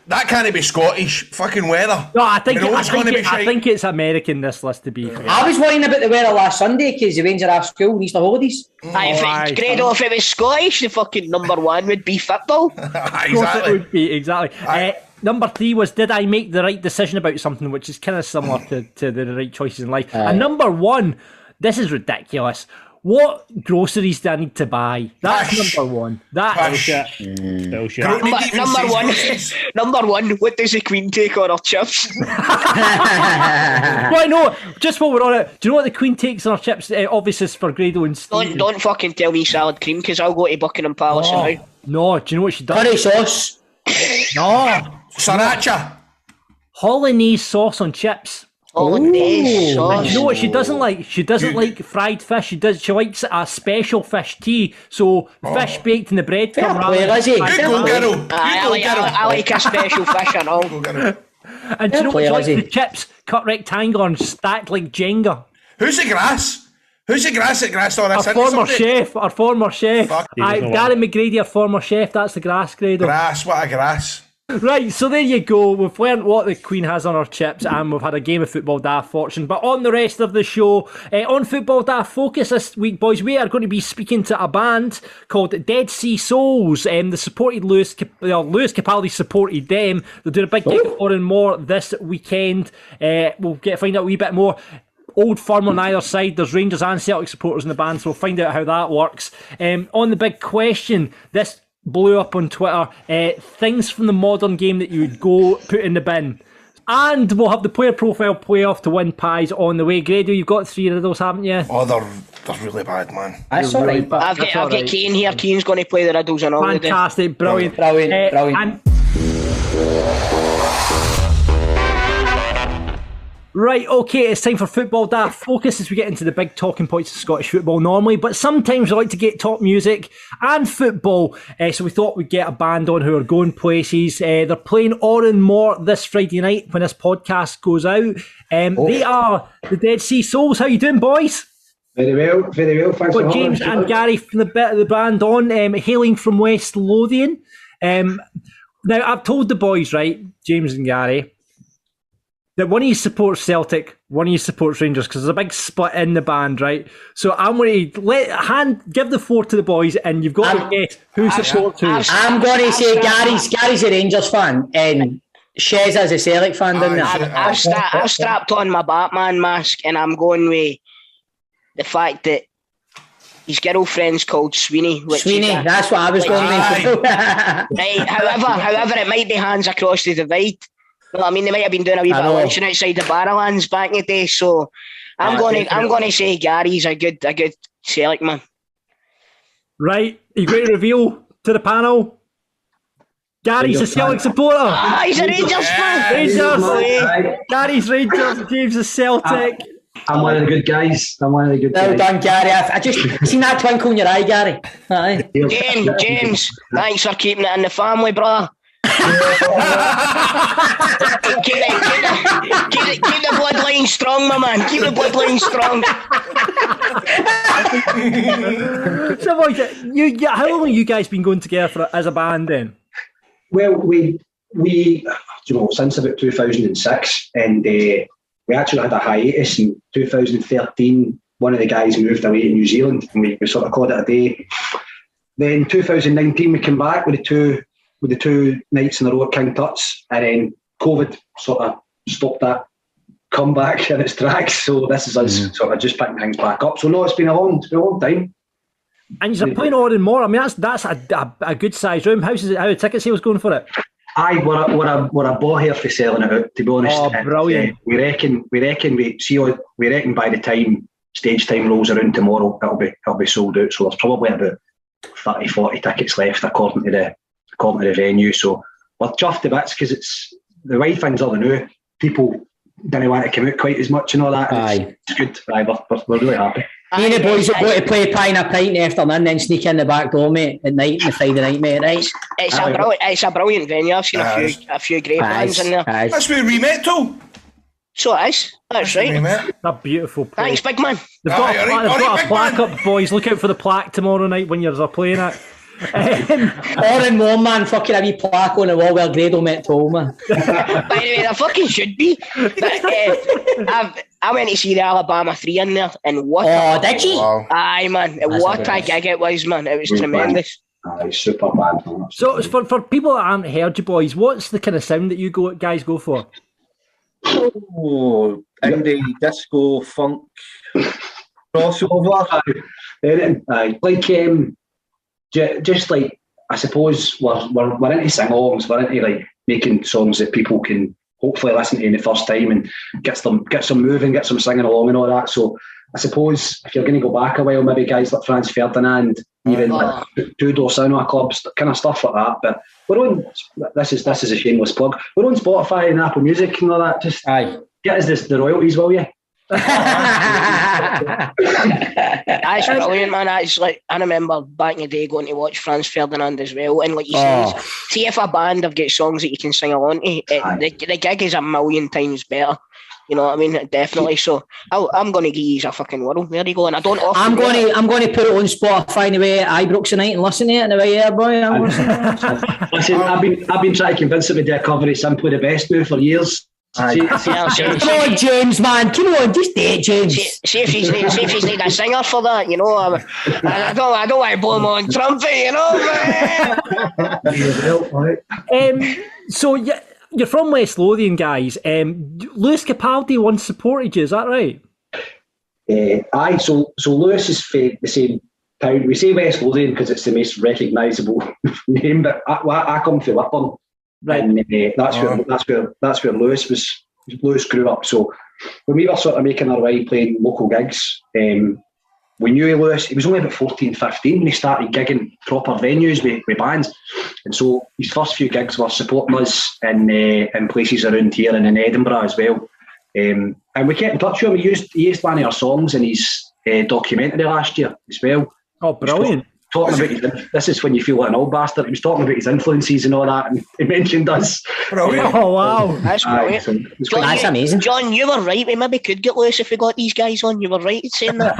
That can't be Scottish fucking weather. No, I think I think it's American, this list, to be fair. I was worrying about the weather last Sunday because the Rangers are off school and Easter holidays. Grado, if it was Scottish, the fucking number one would be football. Of course it would be, exactly. Number 3 was, did I make the right decision about something, which is kind of similar to the right choices in life. And number 1, this is ridiculous. What groceries do I need to buy? That's number 1. That's bullshit. Number one, what does the Queen take on her chips? Right, no, just while we're on it, do you know what the Queen takes on her chips? Obviously, it's for Grado and Steve. Don't fucking tell me salad cream, because I'll go to Buckingham Palace now. No, do you know what she does? Curry sauce. No. Sriracha. Hollandaise sauce on chips. Hollandaise sauce. You know what she doesn't like? She doesn't like fried fish. She likes a special fish tea. So fish baked in the bread. Fair play, Lizzie. Good go, girl. I like a special fish and all. And do you know what she likes? The chips cut rectangular and stacked like Jenga. Who's the grass? Who's the grass at Grass? Our former chef. Gary McGrady, our former chef. That's the grass, Grado. Grass, what a grass. Right, so there you go. We've learned what the Queen has on her chips, and we've had a game of Football Daft fortune. But on the rest of the show, on Football Daft Focus this week, boys, we are going to be speaking to a band called Dead Sea Souls. They supported Lewis Capaldi supported them. They're doing a big gig for and more this weekend. We'll get to find out a wee bit more. Old firm on either side. There's Rangers and Celtic supporters in the band, so we'll find out how that works. On the big question, this blew up on Twitter, things from the modern game that you would go put in the bin. And we'll have the player profile playoff to win pies on the way. Grado, you've got 3 riddles, haven't you? Oh, they're really bad, man. That's all right. I've got Kane here. Kane's going to play the riddles and all. Fantastic, brilliant. Brilliant. Right, okay, it's time for Football Daft Focus as we get into the big talking points of Scottish football normally, but sometimes we like to get top music and football, so we thought we'd get a band on who are going places. They're playing On More this Friday night when this podcast goes out. They are the Dead Sea Souls. How you doing, boys? Very well, thanks for James and Gary from the band on, hailing from West Lothian. Now, I've told the boys, right, James and Gary, that one of you supports Celtic, one of you supports Rangers, because there's a big split in the band, right? So I'm going to give the floor to the boys, and you've got to guess who supports who. I'm going to say Gary's a Rangers fan, and Shezza's a Celtic fan, didn't I've strapped on my Batman mask, and I'm going with the fact that his girlfriend's called Sweeney. Sweeney, that's what I was going with. Right, however, it might be hands across the divide. Well, I mean, they might have been doing a wee bit of lunching outside the Barrowlands back in the day, so I'm going to say Gary's a good Celtic man. Right, are you going to reveal to the panel? Gary's a Celtic supporter. He's a Rangers fan. Rangers. Gary's Rangers. James is Celtic. I'm one of the good guys. Well done, Gary. I just seen that twinkle in your eye, Gary. James, thanks for keeping it in the family, brother. keep the bloodline strong, my man. Keep the bloodline strong. So, boys, how long have you guys been going together as a band then? Well, we since about 2006, and we actually had a hiatus in 2013. One of the guys moved away to New Zealand, and we sort of called it a day. Then 2019, we came back with the two nights in a row at King Tut's, and then COVID sort of stopped that comeback in its tracks. So this is us sort of just picking things back up. So no, it's been a long time. And you're playing On More. I mean, that's a good size room. How are ticket sales going for it? Aye, we're a ball here for selling it out, to be honest. Oh, brilliant! We reckon by the time stage time rolls around tomorrow, it'll be sold out. So there's probably about 30-40 tickets left according to the venue. So we're chuffed to bits because it's the way things are now. People didn't want to come out quite as much and all that. Aye. It's good. Aye, we're really happy. Me and the boys will go to play pie and a pint in the afternoon, then sneak in the back door, mate, at night, on the Friday night, mate, right? It's a brilliant venue. I've seen a few great bands in there. That's where we met, too. So it is. That's right. A beautiful place. Thanks, big man. They've got a plaque up, boys. Look out for the plaque tomorrow night when you're playing it. Or in one man, fucking a wee plaque on the wall where Grado met Tolman. By the way, there fucking should be. But, I went to see the Alabama 3 in there, and what? Oh, did you? Wow. Aye, man. What a gig it was, man. It was tremendous. Aye, super band. So for people that haven't heard you boys, what's the kind of sound that you guys go for? Oh, indie, disco, funk, crossover. Aye, like just like I suppose we're into sing-alongs, we're into like making songs that people can hopefully listen to in the first time and get some moving, get some singing along and all that. So I suppose if you're going to go back a while, maybe guys like Franz Ferdinand, even like two-door cinema clubs, kind of stuff like that. But we're on. This is a shameless plug. We're on Spotify and Apple Music and all that. Just get us the royalties, will you? That's brilliant, man. That's like, I remember back in the day going to watch Franz Ferdinand as well, and like you say, see if a band have got songs that you can sing along to, the gig is a million times better. You know what I mean? Definitely. So I'm going to give you a fucking whirl. There you go. And I don't often. I'm going to put it on Spotify in the way Ibrox tonight and listen to it in the way here, boy. Listen, I've been trying to convince him to do a cover of Simply the Best now for years. Come on, James, man. Come on, just do it, James. See if he's need a singer for that, you know. I don't want to blow him on trumpet, you know. So you're from West Lothian, guys. Lewis Capaldi once supported you, is that right? Aye. So Lewis is from the same town. We say West Lothian because it's the most recognisable name, but I come from Whitburn. Right, and that's where Lewis grew up. So when we were sort of making our way playing local gigs, we knew Lewis. He was only about 14, 15 when he started gigging proper venues with bands, and so his first few gigs were supporting us in places around here and in Edinburgh as well. And we kept in touch with him. He used one of our songs in his documentary last year as well. Oh, brilliant! Talking about this is when you feel like an old bastard. He was talking about his influences and all that, and he mentioned us. Oh wow, that's brilliant. John, that's amazing. John, you were right. We maybe could get Lewis if we got these guys on. You were right in saying that.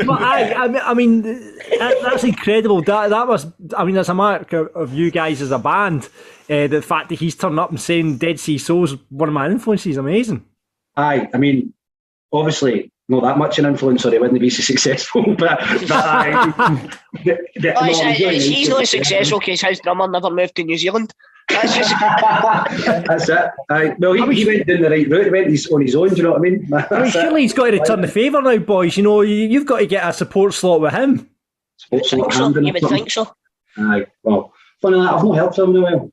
But I mean, that's incredible. That was, I mean, that's a mark of you guys as a band. The fact that he's turning up and saying Dead Sea Soul's one of my influences, amazing. Aye, I mean, obviously not that much an influence or he wouldn't be so successful, but he's not successful because his drummer never moved to New Zealand. That's just that's it. Aye. Well, he went down the right route. He went on his own, do you know what I mean? Surely he's got to return the favour now, boys. You know, you've got to get a support slot with him. You would think so. Aye, well, funny that I've not helped him well.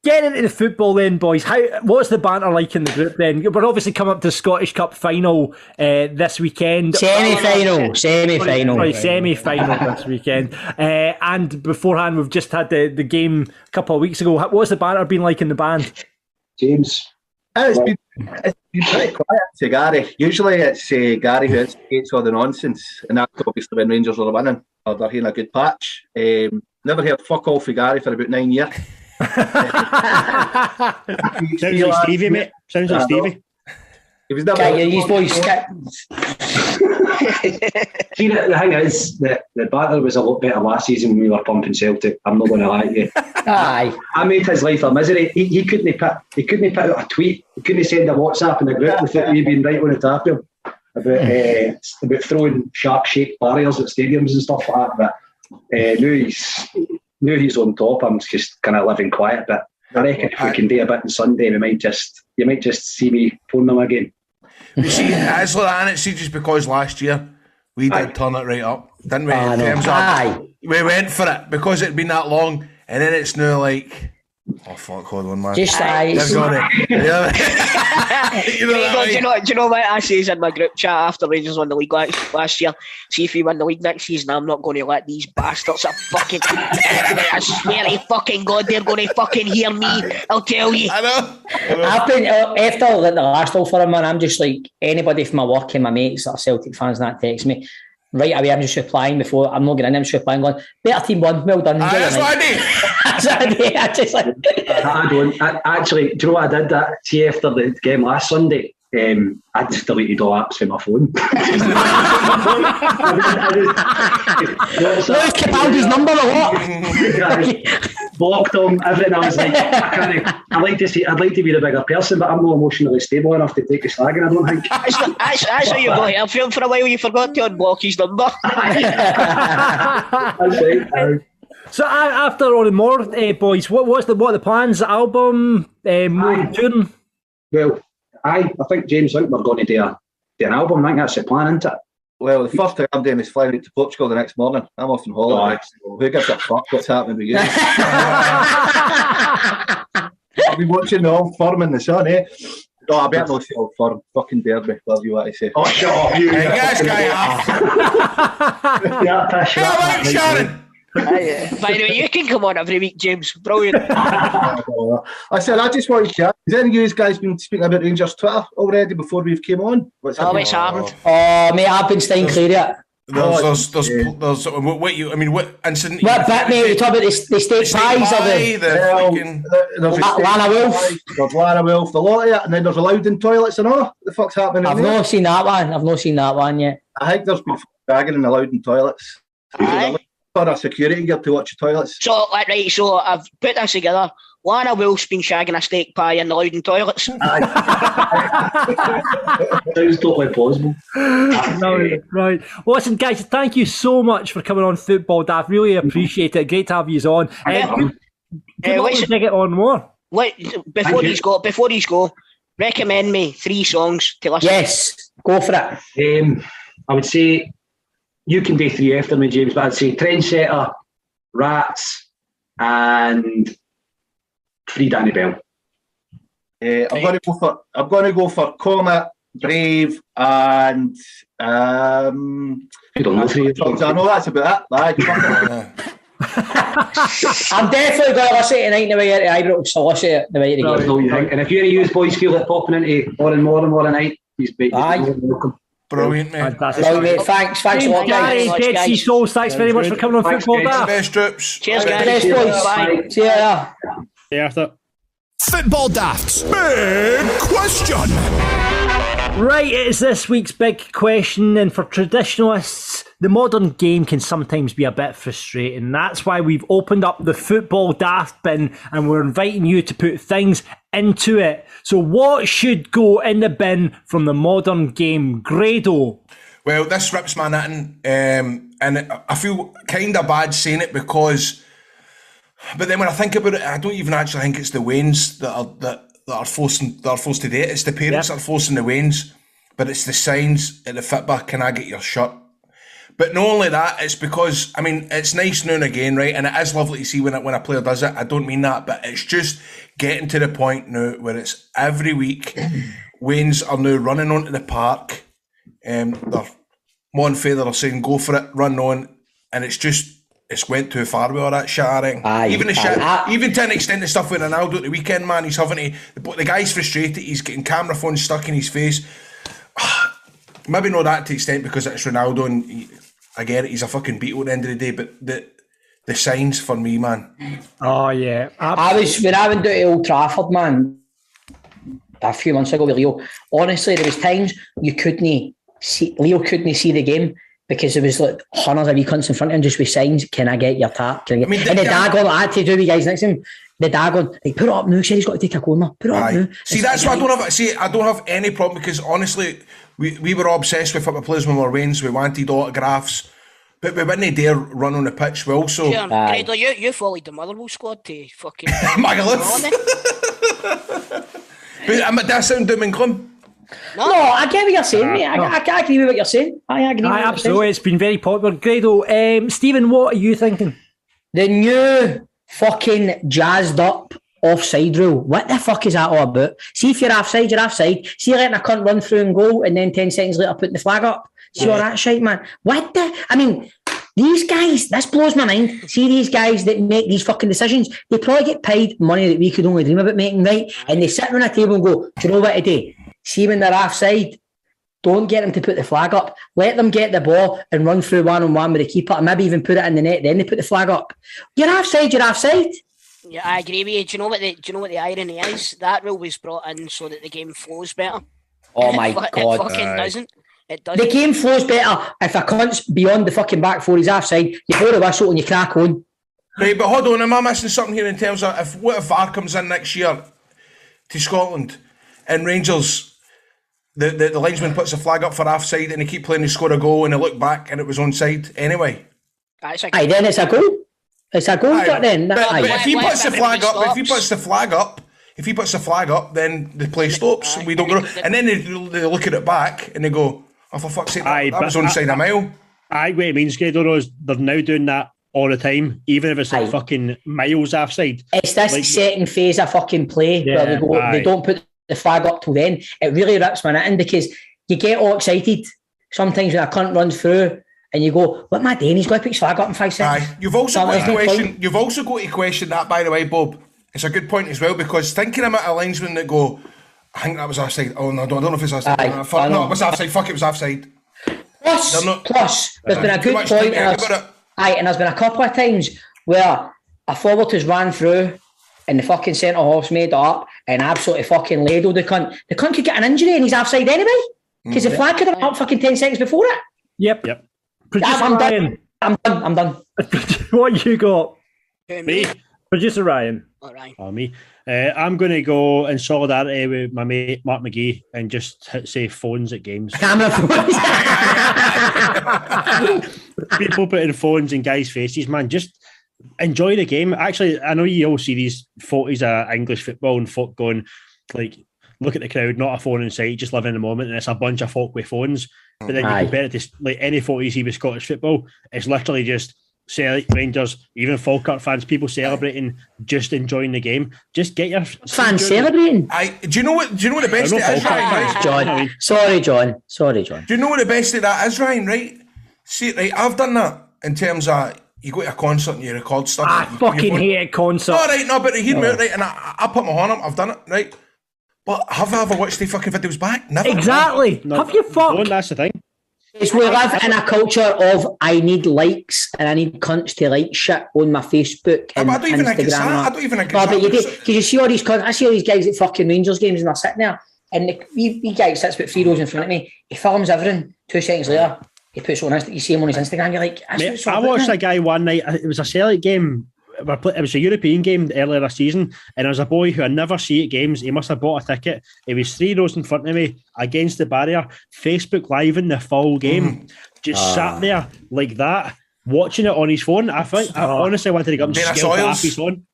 Getting into the football then, boys, what's the banter like in the group then? We're obviously coming up to the Scottish Cup final this weekend. Semi-final this weekend. And beforehand, we've just had the game a couple of weeks ago. What's the banter been like in the band? James? It's been pretty quiet to Gary. Usually it's Gary who instigates all the nonsense, and that's obviously when Rangers are winning or they're having a good patch. Never heard fuck all for Gary for about 9 years. Sounds like Stevie, mate. Sounds like Stevie. He was never. See, the thing is that the banter was a lot better last season when we were pumping Celtic. I'm not going to lie to you. Aye. I made his life a misery. He couldn't put out a tweet. He couldn't send a WhatsApp in the group without me being right on the top of him about throwing shark-shaped barriers at stadiums and stuff like that. But now he's on top. I'm just kind of living quiet. But I reckon if we can do a bit on Sunday, you might just see me phone them again. You see, it's like that, and it's just because last year we did turn it right up, didn't we? We went for it because it'd been that long, and then it's now like, oh fuck, hold on, man. Just They've got it. Yeah. Do you know what I says in my group chat after Rangers won the league last year? See if we win the league next season, I'm not going to let these bastards fucking. I swear to fucking God, they're going to fucking hear me. I'll tell you. I know. I've been after the last Old Firm, man. I'm just like anybody from my work and my mates that are Celtic fans and that text me. right away, I'm just replying before, I'm not getting in, I'm just replying going, better team won, well done. That's what I do. That's what I do. I just like... I don't. Actually, do you know what I did? See, after the game last Sunday, I just deleted all apps from my phone. Where's Capaldi's number or what? Blocked him, everything. I was like, I'd like to be the bigger person, but I'm not emotionally stable enough to take a slagging, I don't think. That's how you got help him for a while. You forgot to unblock his number. That's right. So after all the more boys, what are the plans? The album, more touring? Well, I think James, we're going to do an album. I think that's the plan, isn't it? Well, the first thing I'm doing is flying out to Portugal the next morning. I'm off on holiday. So who gives a fuck what's happening with you? I'll be watching the Old Firm in the sun, eh? Oh, I better not say Old Firm. Fucking Derby, whatever you want to say. Oh, shut up, you. Hey, guys, guy off. Yeah, shut up, Sharon. By the way, you can come on every week, James. Brilliant. I said, I just wanted to chat. Has any of you guys been speaking about Rangers Twitter already before we've came on? What's happened? Oh, mate, I've been staying clear of it. There's what incident? What bit, mate? You talk about the steak pies or there's Lana Wolf? There's Lana Wolf, the lot of it, and then there's a Loudon toilets and all. The fuck's happening? I've not seen that one yet. I think there's been dragging in the Loudon toilets. For a security guard to watch the toilets. So, right, so I've put this together. Lana Wolf's been shagging a steak pie in the Loudon toilets. Sounds totally plausible. No, right. Well, listen, guys, thank you so much for coming on Football Daft. Really appreciate it. Great to have you on. Let's get on more. Before he's go, recommend me 3 songs to listen. Yes, go for it. I would say you can do 3 after me, James, but I'd say Trendsetter, Rats, and Free Danny Bell. I'm going to go for Comet, Brave, and I don't know 3. I know that's about it. I'm definitely going to listen tonight in the way to Ibrox. So listen to the way to go. And if any of you boys feel like popping into more night, he's welcome. Brilliant, mate. Fantastic. Well, mate, thanks a lot, guys. Gary, Souls, thanks very much for coming on Football Daft. Best troops. Cheers, guys. Best boys. Bye. See you later. Yeah, Arthur. Football Daft's big question. Right, it is this week's big question, and for traditionalists, the modern game can sometimes be a bit frustrating. That's why we've opened up the Football Daft bin, and we're inviting you to put things into it. So what should go in the bin from the modern game? Grado? Well, this rips my knitting, and I feel kind of bad saying it because... But then when I think about it, I don't even actually think it's the Waynes that are forced to do it. It's the parents that are forcing the Waynes, but it's the signs at the fitbar. Can I get your shirt? But not only that, it's because it's nice now and again, right? And it is lovely to see when a player does it. I don't mean that, but it's just getting to the point now where it's every week. Waynes are now running onto the park. They're Mon Feather are saying go for it, run on, and it's went too far with all that shit, I think. Even to an extent, the stuff with Ronaldo at the weekend, man, he's having to... The guy's frustrated, he's getting camera phones stuck in his face. Maybe not that to the extent because it's Ronaldo and I get it, he's a fucking beetle at the end of the day, but the signs for me, man. Oh, yeah. When I went down to Old Trafford, man, a few months ago with Leo, honestly, there was times Leo couldn't see the game, because there was like hundreds of wee cunts in front of him just with signs, can I get your tap? And the dad going, I had to do with guys next to him. The dad going, like, put it up now, said he's got to take a corner. Put it up now. See, that's why I don't have any problem, because honestly, we were all obsessed with football players when we were Waynes. We wanted autographs, but we wouldn't dare run on the pitch. We also... Sure, you followed the Motherwell squad to fucking... Magaluf. But that sound doom and gloom. No, I get what you're saying, mate. I agree with what you're saying. I agree with what you're absolutely saying. It's been very popular. Grado, Stephen, what are you thinking? The new fucking jazzed up offside rule. What the fuck is that all about? See, if you're offside, you're offside. See, letting a cunt run through and go, and then 10 seconds later putting the flag up. See all that shit, man. What the... these guys, this blows my mind. See, these guys that make these fucking decisions, they probably get paid money that we could only dream about making, right? And they sit around a table and go, do you know what today? See, when they're offside, don't get them to put the flag up. Let them get the ball and run through one-on-one with the keeper and maybe even put it in the net. Then they put the flag up. You're offside. Yeah, I agree with you. Do you know what the irony is? That rule was brought in so that the game flows better. Oh my God! It fucking doesn't. It doesn't. The game flows better if a cunt's beyond the fucking back four. He's offside. You blow the whistle and you crack on. Right, but hold on. Am I missing something here in terms of what if VAR comes in next year to Scotland and Rangers? The linesman puts a flag up for offside and they keep playing, they score a goal and they look back and it was onside anyway. Then it's a goal. It's a goal. Then. But if he puts the flag up, if he puts the flag up, then the play stops. We don't go. And then they look at it back and they go, "Oh, for fuck's sake, that was onside a mile." What it means, Grado, is they're now doing that all the time, even if it's like fucking miles offside. It's this second phase of fucking play where they go, they don't put the flag up till then. It really rips my knitting because you get all excited sometimes when a cunt runs through and you go, what am I doing? He's got to put his flag up in 5 seconds. You've also got to question that, by the way, Bob. It's a good point as well, because thinking about a linesman that go, I think that was offside. Oh no, I don't know if it's offside. No, it was offside. Fuck, it was offside. Plus, there's been a good point. And there's been a couple of times where a forward has ran through and the fucking centre half's made it up and absolutely fucking ladled the cunt. The cunt could get an injury and he's offside anyway because the flag could have been up fucking 10 seconds before it. Yep. I'm done. I'm done. What you got? Me? Producer Ryan. All right. Me. I'm going to go in solidarity with my mate Mark McGee and just say phones at games. Camera phones. People putting phones in guys' faces, man. Just enjoy the game. Actually, I know you all see these photos of English football and folk going, like, look at the crowd, not a phone in sight, just living in the moment, and it's a bunch of folk with phones. But then you compare it to like any photo you see with Scottish football, it's literally just Celtic, Rangers, even Falkirk fans, people celebrating, just enjoying the game. Just get your fans celebrating. Do you know what the best it is, Ryan? John. Sorry, John. Do you know what the best of that is, Ryan? Right? See, right, I've done that in terms of you go to a concert and you record stuff. I fucking hate a concert. But hear me out, right? And I put my horn up, I've done it, right? But have I ever watched the fucking videos back? Never. Exactly. No, have you fucked? That's the thing. It's we live in a culture of I need likes and I need cunts to like shit on my Facebook and I don't even think it's that. I don't even think it's that. But you do, because you see all these cunts. I see all these guys at fucking Rangers games and they're sitting there and the guy sits about 3 rows in front of me. He films everything. 2 seconds later, he puts it on Instagram. You see him on his Instagram. You're like, mate, I watched a guy one night. It was a Celtic game. It was a European game earlier this season, and there was a boy who I never see at games. He must have bought a ticket. He was 3 rows in front of me against the barrier, Facebook Live in the full game, just sat there like that, watching it on his phone. I honestly wanted to go up and scale it off his phone.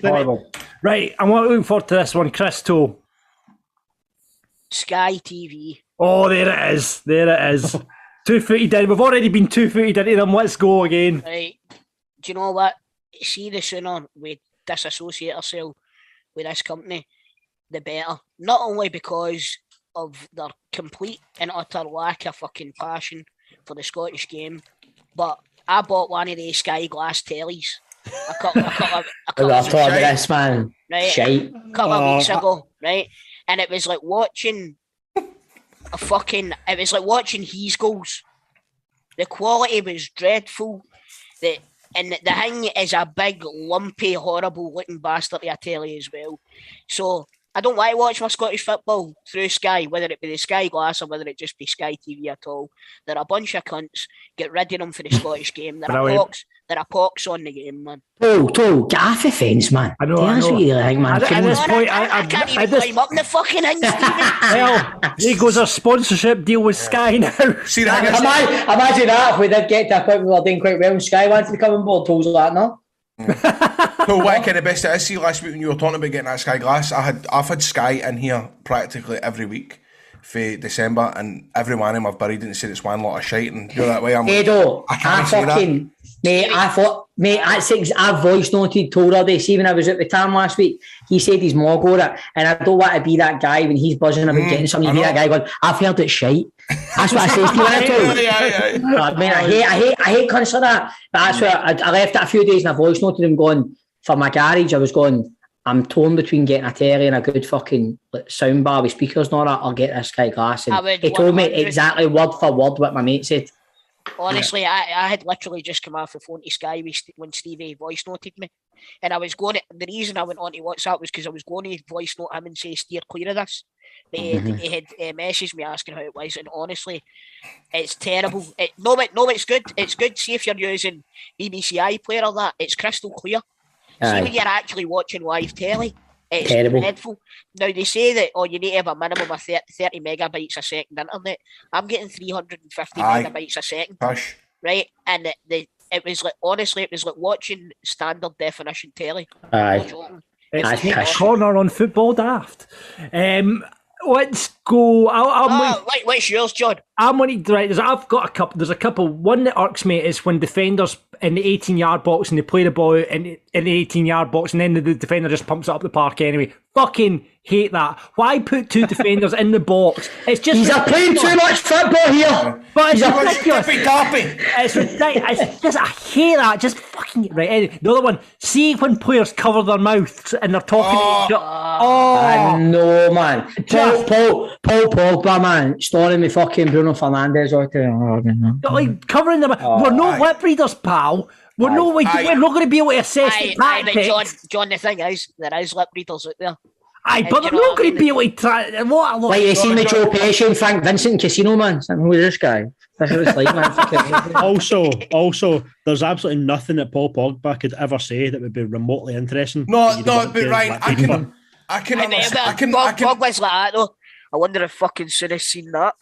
Horrible. Right, I'm looking forward to this one, Christo. Sky TV. Oh, there it is. 2-footed in. We've already been 2-footed into them. Let's go again. Right. Do you know what? See, the sooner we disassociate ourselves with this company, the better. Not only because of their complete and utter lack of fucking passion for the Scottish game, but I bought one of these Sky Glass tellies a couple of weeks ago, right? And it was like watching his goals. The quality was dreadful. And the thing is a big, lumpy, horrible-looking bastard, I tell you as well. So I don't want to watch my Scottish football through Sky, whether it be the Sky Glass or whether it just be Sky TV at all. They're a bunch of cunts. Get rid of them for the Scottish game. There are pox on the game, man. Toe, get off the fence, man. I know. What you think, man. At this point, I can't even climb up in the fucking thing, Stephen. Well, there goes our sponsorship deal with Sky now. See that? Imagine that if we did get to a point where we were doing quite well and Sky wanted to come on board. Toes like that, no? So what kind of best it is? See, last week when you were talking about getting that Sky Glass, I've had Sky in here practically every week for December, and every one of them I've buried and said it's one lot of shite, and you know that way I'm Edo, I can't say that. I voice noted told her this, even I was at the town last week, he said he's more got it, and I don't want to be that guy when he's buzzing about getting something, be that guy going, I've heard it's shite. That's what I say to you. I mean, I hate cunts like that, but that's where I left it a few days and I voice noted him going, for my garage, I was going, I'm torn between getting a telly and a good fucking sound bar with speakers and all that, or get this Sky Glass. And he told me exactly word for word what my mate said. Honestly, I had literally just come off the phone to Sky when Stevie voice noted me. And I was going to, the reason I went on to WhatsApp was because I was going to voice note him and say, steer clear of this. But he had messaged me asking how it was. And honestly, it's terrible. No, it's good. It's good. See if you're using BBC iPlayer or that, it's crystal clear. See when you're actually watching live telly, it's terrible. dreadful. Now, they say that, you need to have a minimum of 30 megabytes a second internet. I'm getting 350 megabytes a second. Push. Right? And it was like, honestly, it was like watching standard definition telly. It's Nick's corner on Football Daft. Let's go. What's yours, John? I'm on it. Right, I've got a couple. There's a couple. One that irks me is when defenders in the 18-yard box and they play the ball in the 18-yard box and then the defender just pumps it up the park anyway. Fucking hate that. Why put two defenders in the box? It's just he's playing too much football here. But it's ridiculous. It's ridiculous. It's just, I hate that. Just fucking right. Anyway, the other one. See when players cover their mouths and they're talking to each other. I know, man. Paul Pogba, man, storing me fucking Bruno Fernandes out there. Like covering them. We're not lip readers, pal. We're not going to be able to assess the tactics. John, the thing is, there is lip readers out there. But they're not going to be able to try. Like you seen me Joe Pesci and Frank Vincent in Casino, man. Who's this guy? That's what it's like, man. Also, there's absolutely nothing that Paul Pogba could ever say that would be remotely interesting. No, but Ryan, I can understand. Pogba's like that though. I wonder if fucking Souness seen that.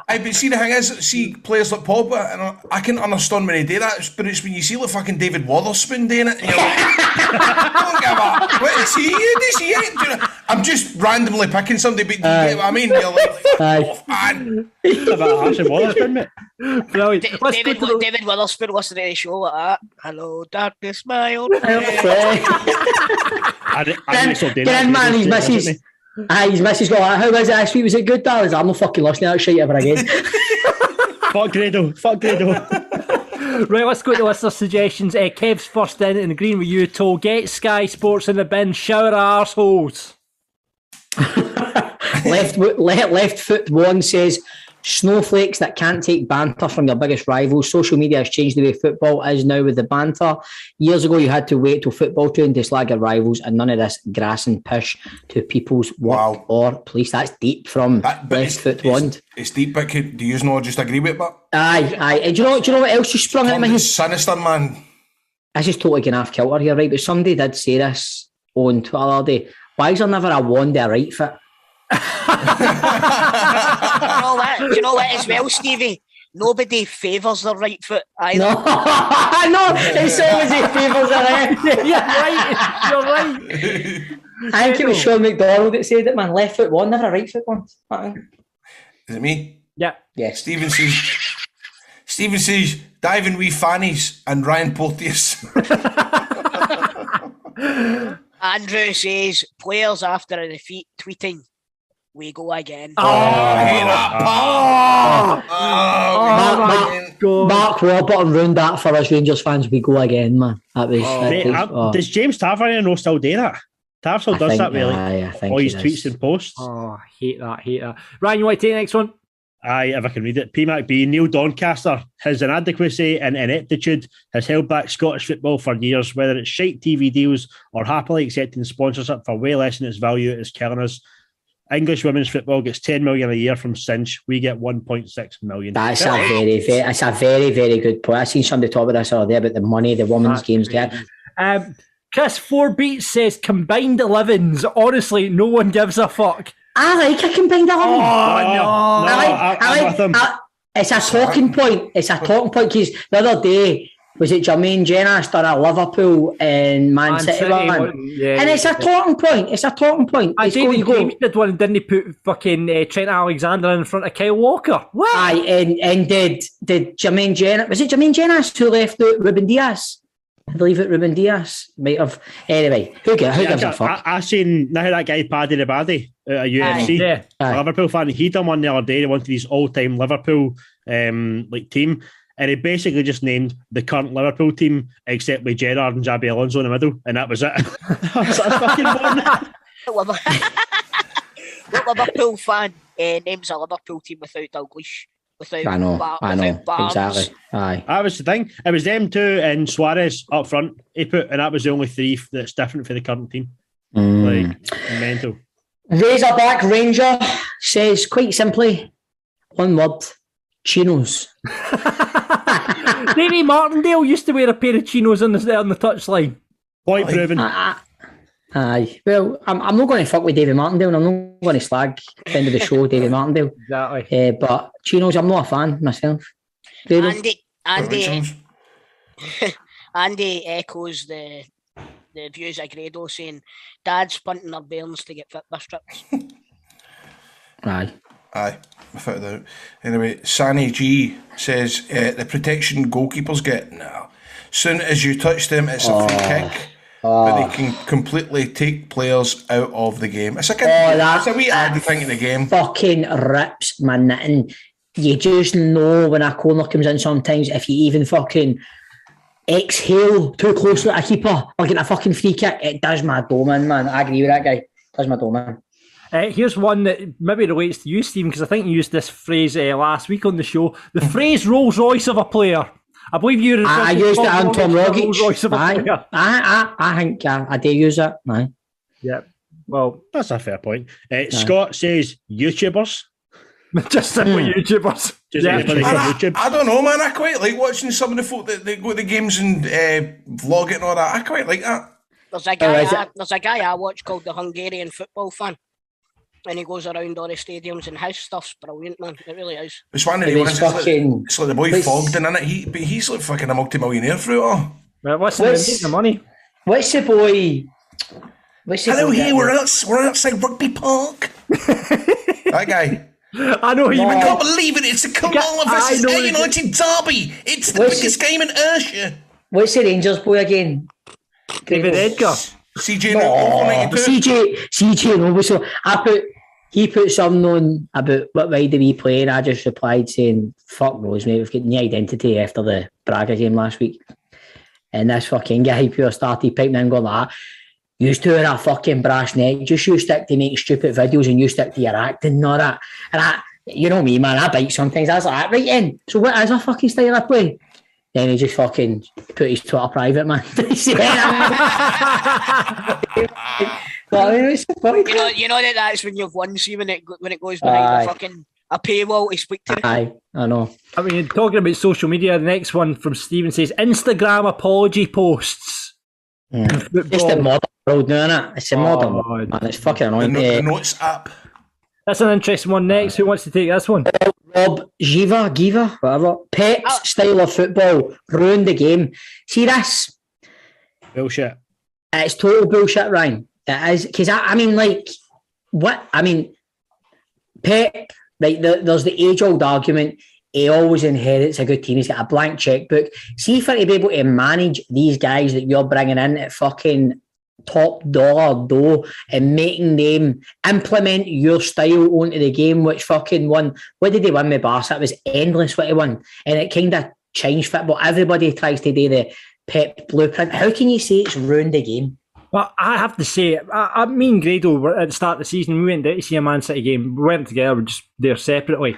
But see, the thing is, see players like Pogba, and I can understand when they do that, but it's when you see like fucking David Wotherspoon doing it, and you're like, don't give a what is he? Is he? I'm just randomly picking somebody, but you get what I mean? You're like, off, man. Wotherspoon, mate. Brilliant. David Wotherspoon listening to the show like that. Hello, darkness, my old friend. Man, his missus. His missus got like, how was it last week? Was it good, darling? I'm not fucking listening to that shit ever again. Fuck Grado. Right, let's go to listener suggestions. Kev's first in agreeing with you, Toe. Get Sky Sports in the bin. Shower arseholes. Left foot one says, snowflakes that can't take banter from your biggest rivals. Social media has changed the way football is now with the banter. Years ago, you had to wait till football training to slag your rivals, and none of this grass and pish to people's work or police. That's deep from left foot one. It's deep, but do you not just agree with it? Aye. Do you know what else just sprung into my head? Sinister, man. This is totally getting off kilter here, right? But somebody did say this on Twitter the other day. Why is there never a one day right foot? Do you know what as well, Stevie? Nobody favours their right foot either. No, it's always he favours their left. You're right. I think it was Sean McDonald that said it, man. Left foot one, never a right foot one. Is it me? Yeah. Yes. Stephen says, diving wee fannies and Ryan Porteous. Andrew says, players after a defeat tweeting, we go again. I hate that. Mark Warburton ruined that for us Rangers fans. We go again, man. That was. Does James Tavernier still do that? Tav still does that, really. I think all his tweets and posts. Oh, I hate that. Ryan, you want to take the next one? Aye, if I can read it. PMACB, Neil Doncaster. His inadequacy and ineptitude has held back Scottish football for years, whether it's shite TV deals or happily accepting sponsorship for way less than its value is killing us. English women's football gets 10 million a year from Cinch. We get 1.6 million. That's a very, very good point. I seen somebody talk about this earlier about the money the women's games get. Chris 4 Beats says combined 11s. Honestly, no one gives a fuck. I like a combined 11. I'm with him. It's a talking point. It's a talking point because the other day, was it Jermaine Jenner done a Liverpool and Man City one? And it's a talking point. It's a talking point. David James did one and didn't he put fucking Trent Alexander in front of Kyle Walker? What? Aye, and did Jermaine Jenner, was it Jermaine Jenner who left out Ruben Diaz? I believe it Ruben Diaz might have. Anyway, who gives a fuck? I seen now that guy Paddy the Baddy at UFC, a Liverpool fan. He done one the other day. He wanted his all-time Liverpool team, and he basically just named the current Liverpool team, except with Gerrard and Xabi Alonso in the middle, and that was it. That's fucking boring. What Liverpool fan names a Liverpool team without Dalglish? I know, exactly. Aye. That was the thing. It was them two and Suarez up front, he put, and that was the only three that's different for the current team. Like, mental. Razorback Ranger says, quite simply, one word, chinos. Davy Martindale used to wear a pair of chinos on the touchline. Point proven. Aye. Well, I'm not going to fuck with David Martindale, and I'm not going to slag the end of the show David Martindale. Exactly. But chinos, I'm not a fan myself. Andy echoes the views of Grado, saying Dad's punting their bairns to get fitness strips. Aye, without doubt. Anyway, Sani G says the protection goalkeepers get soon as you touch them, it's a free kick. But they can completely take players out of the game. It's like that's a wee addy thing in the game. Fucking rips my knitting. You just know when a corner comes in sometimes, if you even fucking exhale too close to a keeper or get a fucking free kick, it does my dome in, man. I agree with that guy. It does my dome in. Here's one that maybe relates to you, Stephen, because I think you used this phrase last week on the show. The phrase Rolls Royce of a player. I believe you. I used it on Tom Rogic. I think I do use it. Aye. Yeah. Well, that's a fair point. Scott says YouTubers. Just simply YouTubers. I don't know, man. I quite like watching some of the folk that they go to the games and vlog it and all that. I quite like that. There's a guy I watch called the Hungarian Football Fan. And he goes around all the stadiums, and his stuff's brilliant, man. It really is. It's one of the ones. It's like the boy Fogden in it. He's like fucking a multi-millionaire through it all. Well, listen, the money. What's the boy? Hello, here we're outside Rugby Park. That guy. I know you. I can't believe it. It's a Carlisle versus A United derby. It's the biggest game in Ayrshire. What's the Rangers boy again? David Edgar. CJ no. So he put something on about why do we play, and I just replied saying, fuck knows, mate, we've got new identity after the Braga game last week. And this fucking guy pure started piping in going like, you two are a fucking brass neck, just you stick to making stupid videos and you stick to your acting and all that. And you know me, man, I bite sometimes. I was like, right then, so what is a fucking style I play? Then he just fucking put his Twitter private, man. You know that's when you've won, see, when it goes behind a paywall to speak to. Aye, I know. I mean, talking about social media, the next one from Stephen says Instagram apology posts. It's the modern world now, isn't it? It's a modern world, man. It's fucking annoying. The Notes app. That's an interesting one. Next, who wants to take this one? Rob Giva, whatever. Pep's style of football ruined the game. See this? Bullshit. It's total bullshit, Ryan. It is, because I mean, like, what? I mean, Pep, like, there's the age-old argument. He always inherits a good team. He's got a blank checkbook. See, for to be able to manage these guys that you're bringing in at fucking top dollar dough and making them implement your style onto the game, which fucking won. What did they win with Barca? It was endless what he won. And it kind of changed football. Everybody tries to do the Pep blueprint. How can you say it's ruined the game? Well, I have to say, me and Grado at the start of the season, we went there to see a Man City game. We went together, we're just there separately.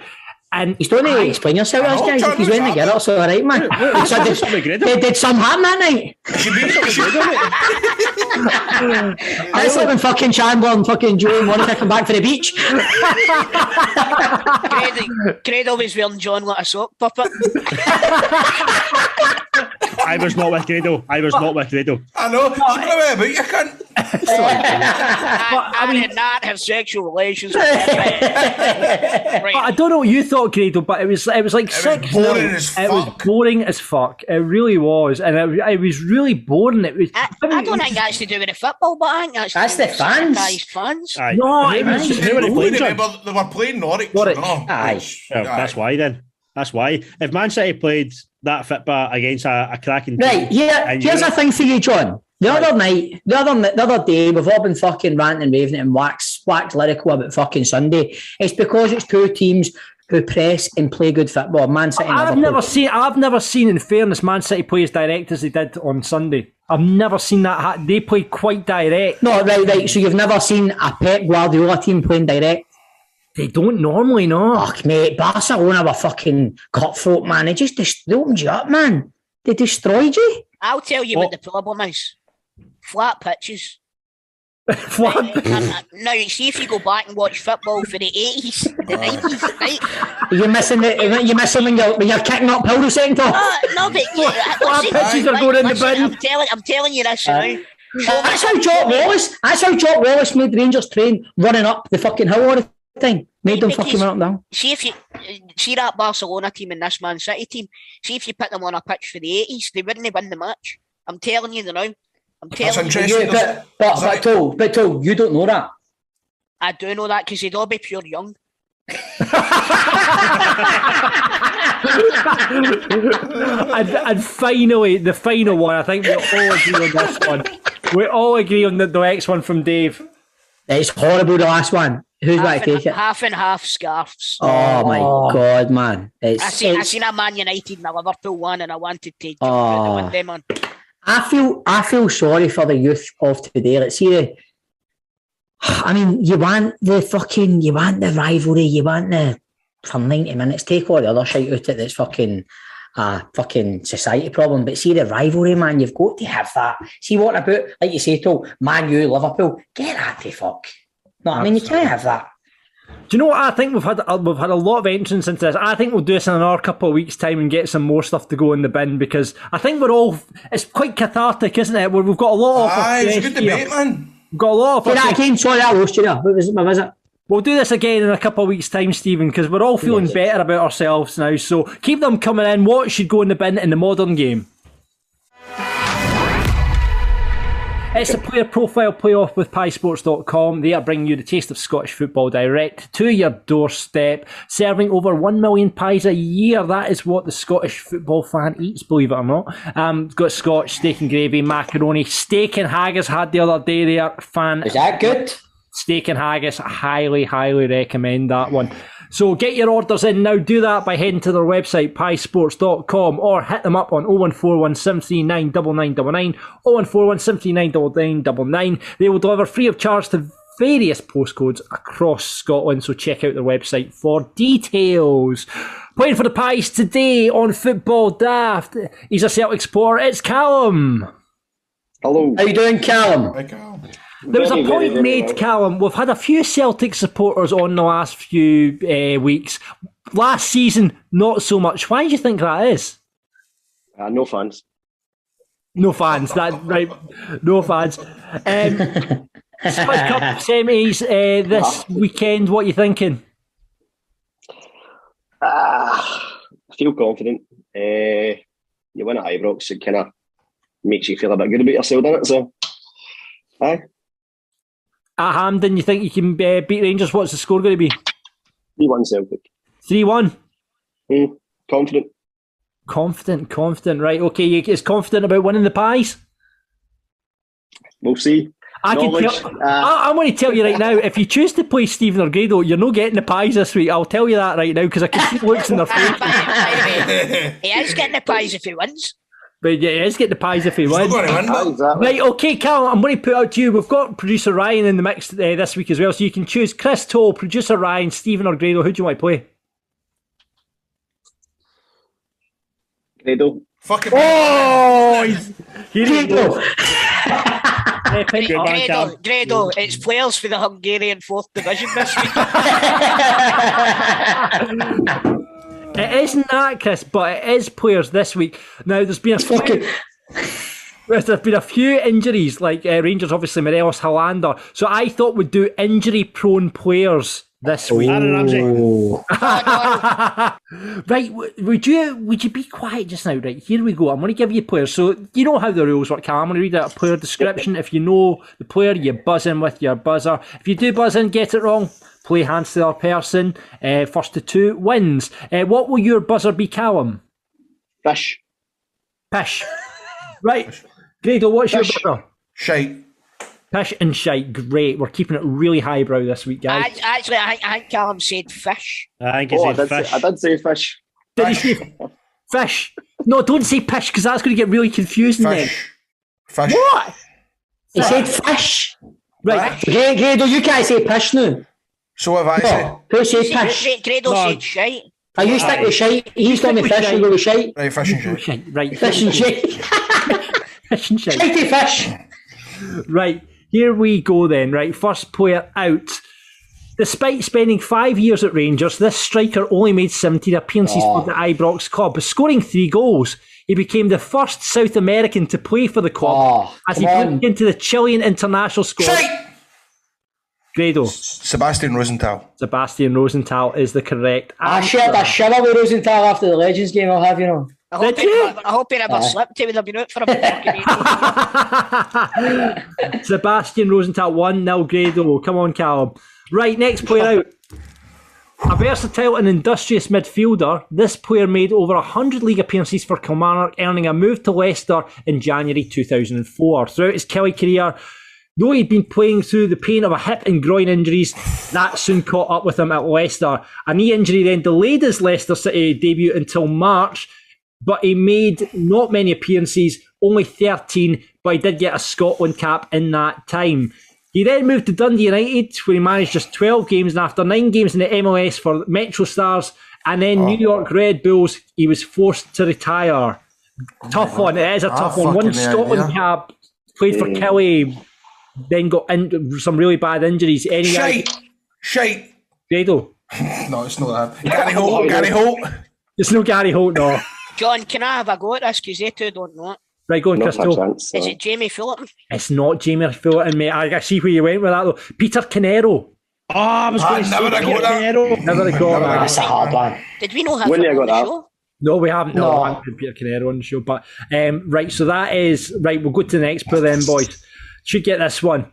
And you don't need to explain yourself, guys. If he's went together, it's all right, man. Did some happen that night? That's like when fucking Chandler and fucking Joey and Monica come back for the beach. Grado was wearing John like a sock puppet. I was not with Grado. I know. But you can't. I did not have sexual relations with him. I don't know what you thought, Grado, but it was like 6. It was boring as fuck. It really was, and it was really boring. It was. I don't think that's to do with the football, but I think that's the fans. No, it was. They were playing Norwich. That's why then. That's why. If Man City played that football against a cracking team... Right, here's a thing for you, John. The other day, we've all been fucking ranting and raving and wax lyrical about fucking Sunday. It's because it's two teams who press and play good football. Man City. I've never seen, in fairness, Man City play as direct as they did on Sunday. I've never seen that. They played quite direct. No, right. So you've never seen a Pep Guardiola team playing direct? They don't normally, no. Fuck, mate, Barcelona were fucking cutthroat, man. They opened you up, man. They destroyed you. I'll tell you what the problem is. Flat pitches. Flat. Now, see if you go back and watch football for the 80s, the 90s, right? You're missing when you're kicking up hill the centre. No, but flat pitches are going in the bin. I'm telling you this now. That's how Jock Wallace made Rangers train running up the fucking hill all the time. Made them fucking run up down. See if you see that Barcelona team and this Man City team. See if you put them on a pitch for the 80s, they wouldn't win the match. I'm telling you now. I'm telling you. But you don't know that. I do know that because they'd all be pure young. and finally, the final one. I think we all agree on this one. We all agree on the next one from Dave. It's horrible, the last one. Who's going to take it? Half and half scarves. Oh my God, man! I seen a Man United and a Liverpool one, and I wanted to put them on. I feel sorry for the youth of today. Let's see. You want the rivalry, you want the for 90 minutes. Take all the other shit out it. That's fucking society problem. But see the rivalry, man. You've got to have that. See what about, like you say, Man U, Liverpool. Get that to fuck. No, I mean you can't have that. Do you know what I think? We've had a lot of entrance into this. I think we'll do this in another couple of weeks' time and get some more stuff to go in the bin because I think it's quite cathartic, isn't it? We've got a lot of. It's a good debate, man. We've got a lot of. Say that again. Sorry, I lost you there. What was it? We'll do this again in a couple of weeks' time, Stephen, because we're all feeling better about ourselves now. So keep them coming in. What should go in the bin in the modern game? It's a player profile playoff with piesports.com. They are bringing you the taste of Scottish football direct to your doorstep, serving over 1 million pies a year. That is what the Scottish football fan eats, believe it or not. Got Scotch, steak and gravy, macaroni, steak and haggis had the other day there. Is that good? Steak and haggis, highly, highly recommend that one. So get your orders in now. Do that by heading to their website, piesports.com, or hit them up on 0141 739 9999, 0141 739 9999. They will deliver free of charge to various postcodes across Scotland, so check out their website for details. Playing for the Pies today on Football Daft, he's a Celtic supporter, it's Callum. Hello. How you doing, Callum? Hi, Callum. There was a point made, Callum. We've had a few Celtic supporters on the last few weeks. Last season, not so much. Why do you think that is? No fans. No fans. That right? No fans. Scottish Cup semis this weekend. What are you thinking? I feel confident. You win at Ibrox, it kind of makes you feel a bit good about yourself, doesn't it? So, aye. At Hampden, you think you can beat Rangers? What's the score going to be? 3-1 Celtic. 3-1? Confident. Confident. Right, okay. You is confident about winning the Pies? We'll see. I'm going to tell you right now, if you choose to play Stephen or Grado, you're not getting the Pies this week. I'll tell you that right now, because I can see the looks in their face. He is getting the Pies if he wins. But yeah, he is getting the Pies if he wins. Exactly. Right, okay, Cal, I'm going to put out to you. We've got producer Ryan in the mix this week as well, so you can choose Chris Toll, producer Ryan, Stephen or Grado. Who do you want to play? Grado. Fuck it. Oh! Here he goes. Grado, it's players for the Hungarian 4th Division this week. It isn't that, Chris, but it is players this week. Now, there's been a few injuries, like Rangers, obviously, Morelos, Hollander. So I thought we'd do injury-prone players this week. Right, would you be quiet just now? Right, here we go. I'm going to give you players. So you know how the rules work, Cal. I'm going to read out a player description. If you know the player, you buzz in with your buzzer. If you do buzz in, get it wrong, play hands to the other person. First to two wins. What will your buzzer be, Callum? Pish. Right. Grado, what's your buzzer? Shite. Pish and shite, great. We're keeping it really highbrow this week, guys. Actually, I think Callum said fish. I think he said fish. I did say fish. Did he say fish? No, don't say pish, because that's going to get really confusing then. Fish. What? He said fish. Right. Grado, you can't say pish now. So what have I said? Who said pish? Grado said shite. Are you stick with shite? He's done with fish, you go with shite. Right, fish and shite. Right. Fish and shite. Fish and shite. Shitey fish. Right, here we go then. Right, first player out. Despite spending 5 years at Rangers, this striker only made 17 appearances for the Ibrox club, scoring 3 goals. He became the first South American to play for the club as he broke into the Chilean international squad. Shite! Grado. Sebastian Rosenthal. Sebastian Rosenthal is the correct I answer. shared a shiver with Rosenthal after the Legends game, I'll have you know. I hope he never slipped. He would have been out for a fucking Sebastian Rosenthal 1-0 Grado. Come on, Callum. Right, next player out. A versatile and industrious midfielder, this player made over 100 league appearances for Kilmarnock, earning a move to Leicester in January 2004. Throughout his Kelly career, though he'd been playing through the pain of a hip and groin injuries, that soon caught up with him at Leicester. A knee injury then delayed his Leicester City debut until March, but he made not many appearances, only 13, but he did get a Scotland cap in that time. He then moved to Dundee United, where he managed just 12 games, and after 9 games in the MLS for Metro Stars and then New York Red Bulls, he was forced to retire. Tough one, it is a tough one. One Scotland cap, played for Kelly, then got into some really bad injuries. Shite. Grado. No, it's not that. Gary Holt. It's no Gary Holt, no. John, can I have a go at this? Because they two don't know it. Right, go on, Crystal. Is it Jamie Fullerton? It's not Jamie Fullerton, mate. I see where you went with that, though. Peter Canero. Oh, I was going to say Peter Canero. Never got that. That's a hard one. Did we not have him on the show? No, we haven't. No, we haven't had Peter Canero on the show. But right, so that is right. We'll go to the next player then, boys. Should get this one.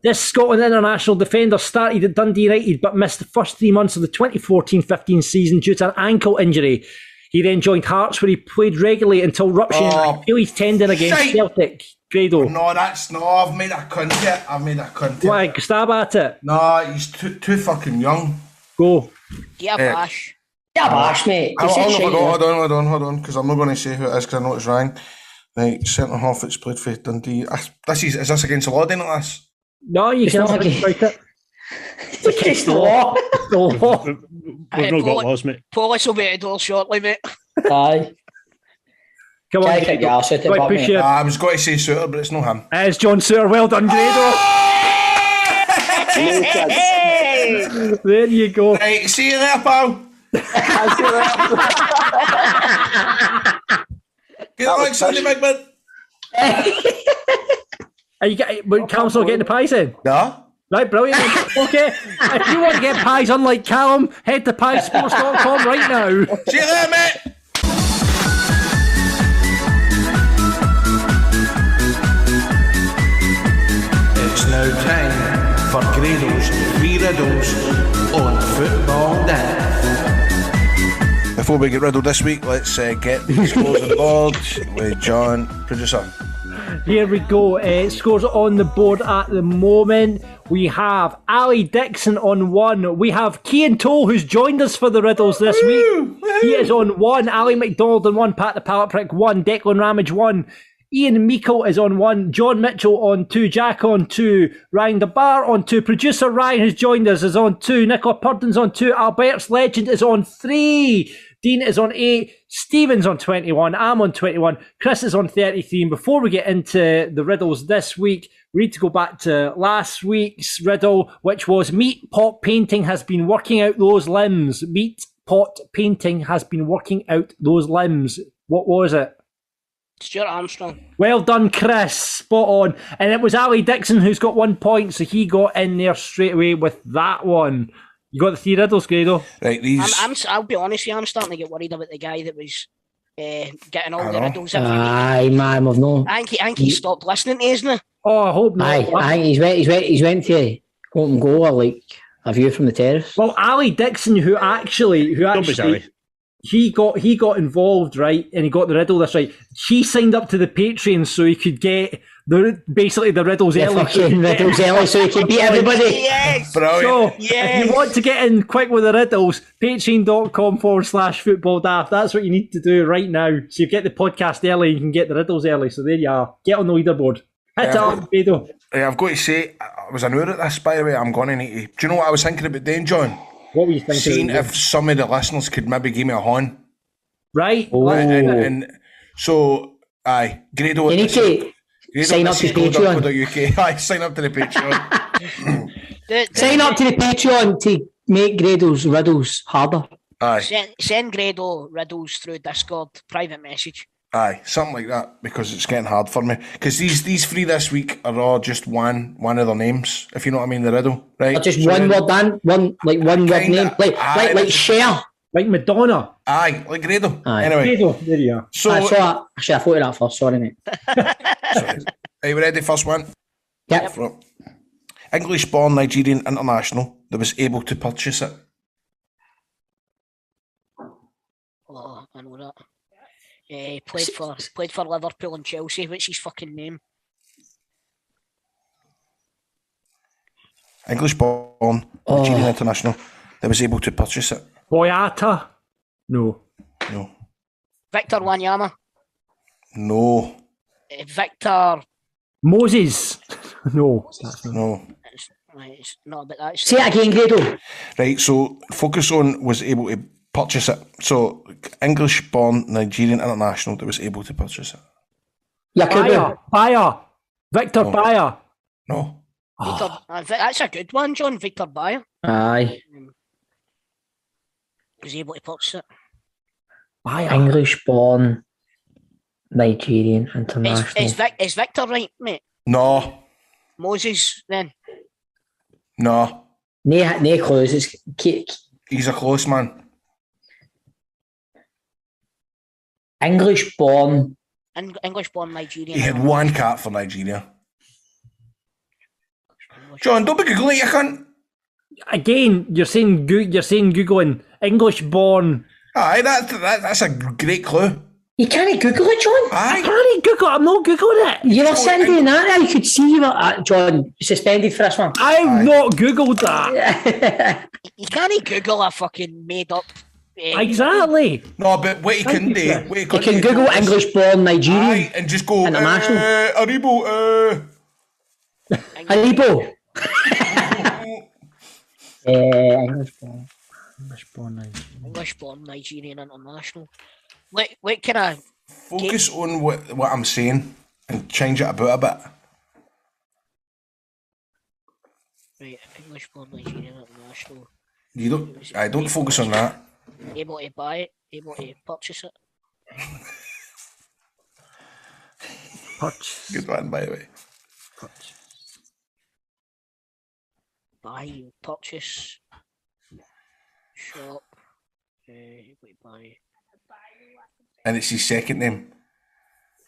This Scotland international defender started at Dundee United, but missed the first 3 months of the 2014-15 season due to an ankle injury. He then joined Hearts, where he played regularly until rupturing an Achilles tendon against Celtic. Grado. No, I've made a cunt yet. Why? Stab at it. No, he's too fucking young. Go. Get a bash. Get a bash, mate. Hold on, because I'm not going to say who it is because I know it's wrong. Right, centre half that's played for Dundee. Is this against the law, didn't it? No, you can't write it. It's against the law. We've not got laws, mate. Police will be at the door shortly, mate. Aye. Come on, I was going to say Suter, but it's not him. It's John Suter. Well done, Grado. There you go. Right, see you there, pal. Get on Sunday, big man. Are you Callum's not getting the pies in? No. Right, brilliant. Okay, if you want to get pies unlike Callum, head to piesports.com right now. See you there, mate. It's now time for Grado's 3 riddles on Football Daft. Before we get riddled this week, let's get the scores on the board with John, producer. Here we go. Scores on the board at the moment. We have Ali Dixon on 1. We have Cian Toll, who's joined us for the riddles this week. He is on 1. Ali McDonald on 1. Pat the Pallet Prick 1. Declan Ramage 1. Ian Meikle is on 1. John Mitchell on 2. Jack on 2. Ryan DeBar on 2. Producer Ryan, who's joined us, is on 2. Nicola Purden's on 2. Albert's Legend is on 3. Dean is on 8. Stephen's on 21. I'm on 21. Chris is on 33. And before we get into the riddles this week, we need to go back to last week's riddle, which was Meat Pot Painting has been working out those limbs. Meat Pot Painting has been working out those limbs. What was it? Stuart Armstrong. Well done, Chris. Spot on. And it was Ali Dixon who's got 1 point, so he got in there straight away with that one. You got the 3 riddles, Grado? Right, these... I'll be honest with you, I'm starting to get worried about the guy that was getting all the riddles every week. Aye, man, we've no... I think he stopped listening to, isn't he? Oh, I hope not. Aye, he's went to open goal or like a view from the terrace. Well, Ali Dixon, who actually he got involved, right, and he got the riddle this right. He signed up to the Patreon so he could get basically the riddles early. Fucking riddles early so he can beat everybody. Yes. Brilliant. So, if you want to get in quick with the riddles, patreon.com/football daft. That's what you need to do right now. So you get the podcast early, you can get the riddles early. So there you are. Get on the leaderboard. Hit it up, Bedo. I've got to say, I was annoyed at this, by the way. I'm going to need to... Do you know what I was thinking about doing, John? What were you thinking? Seeing if some of the listeners could maybe give me a horn. Right. And so, aye, Grado... You need to sign up to Patreon. Aye, sign up to the Patreon. Sign up to the Patreon to make Grado's riddles harder. Aye. Send Grado riddles through Discord, private message. Aye, something like that, because it's getting hard for me. Because these three this week are all just one of their names, if you know what I mean, the riddle, right? Or just so one word, Dan. One word name. Like Cher. Like Madonna. Aye, like Grado. Aye. Anyway. Grado, there you are. So, I thought of that first, sorry, mate. Sorry. Are you ready? First one? Yep. English-born Nigerian international that was able to purchase it. Oh, I know that. Played for Liverpool and Chelsea. What's his fucking name? English-born Nigerian international that was able to purchase it. Boyata? No. Victor Wanyama. No. Victor. Moses? No. No. It's not about that. Say it again, Grado. Right, so focus on was able to purchase it. So English-born Nigerian international that was able to purchase it. Bayer. Victor Bayer. No. Victor, that's a good one, John. Victor Bayer. Aye. Was able to purchase it. English-born Nigerian international. Is Victor right, mate? No. Moses, then? No. No clues. It's He's a close man. English-born Nigerian. He had one cap for Nigeria. John, don't be Googling it, you cunt. Again, you're saying Googling English-born. Aye, that's a great clue. You can't Google it, John. Aye. I can't Google it. I'm not Googling it. You were sitting doing that there. You could see you were, John, suspended for this one. I've not Googled that. You can't Google a fucking made up. Exactly. No, but what you can do, you can Google English-born Nigerian. Aye, and just go international. Aribo. Aribo. English-born Nigerian international. What can I focus on what I'm saying and change it about a bit? Right, English-born Nigerian international. I don't focus on that. Able to buy it, able to purchase it. Good one, by the way. Buy, purchase, shop, able to buy. And it's his second name.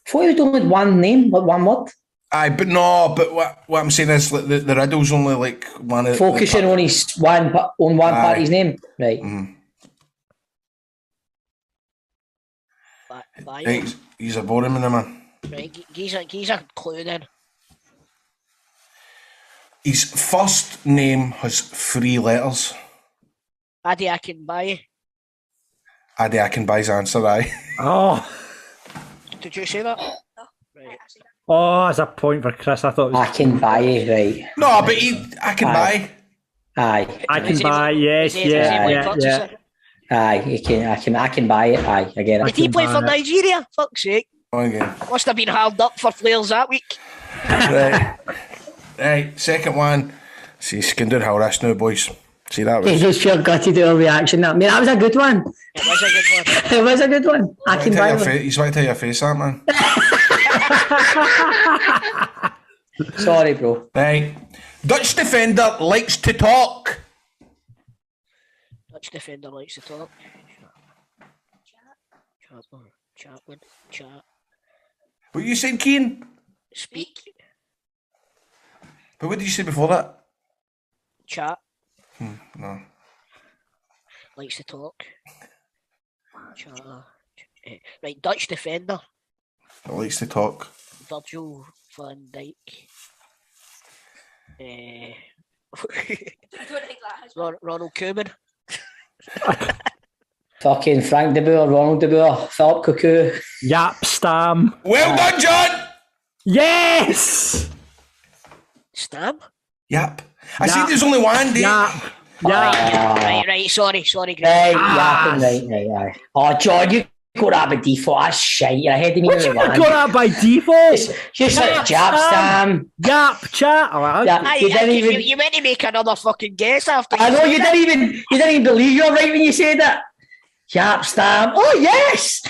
I thought he was doing with one name, like one word. Aye, but no, but what I'm saying is like the riddle's only like one of focusing on his one part of his name. Right. Mm-hmm. Right, he's a boring man. Right, he's a clue then. His first name has 3 letters. Addy, I can buy. Addy, I can buy's answer, aye. Oh. Did you say that? Right. Oh, that's a point for Chris. I thought it was... I can buy it, right. No, but I can buy. Aye. I can buy, yes, yeah. Aye, I can buy it. Aye, I get it. Did he play for Nigeria? Fuck's sake. Okay. Must have been held up for flares that week. Right, second one. See, Skinder how this now, boys. See, that was... He just felt gutted to a reaction. That was a good one. It was a good one. It was a good one. I can buy it. He's right to your face, that man. Sorry, bro. Right. Dutch defender likes to talk. Dutch defender likes to talk. Chat. What you saying, Keane? Speak. But what did you say before that? Chat. No. Likes to talk. Right, Dutch defender. That likes to talk. Virgil van Dijk. I don't think that has Ronald Koeman. Fucking Frank de Boer, Ronald de Boer, Philip Cocu. Yap Stam. Well done, John! Yes! Stam? Yep. I said there's only one, Dave. Right, sorry, Greg. Right. Oh, John, you got that by default. That's shite. I hadn't even got that by default? Just like Jap Stam. Yap chat. You meant to make another fucking guess after. I know you didn't even believe you were right when you said it. Jap Stam. Oh yes.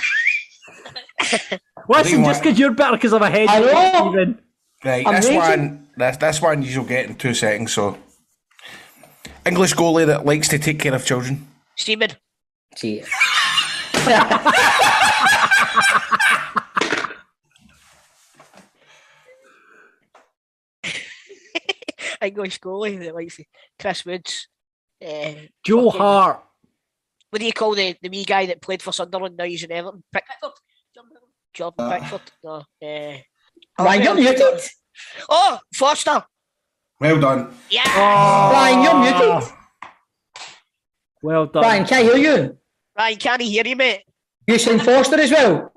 Listen, just because you're better because of a head. I know. Right, Amazing. this one you'll get in 2 seconds. So, English goalie that likes to take care of children. Steven. See. English goalie that likes Chris Woods. Joe Hart. What do you call the wee guy that played for Sunderland? Now he's in Everton. Pickford. Jordan Pickford. No. Ryan, you're muted. Oh, Foster. Well done. Yeah. Ryan, you're muted. Well done. Ryan, can't hear you. Ryan, can't hear you, mate. You saying Foster as well?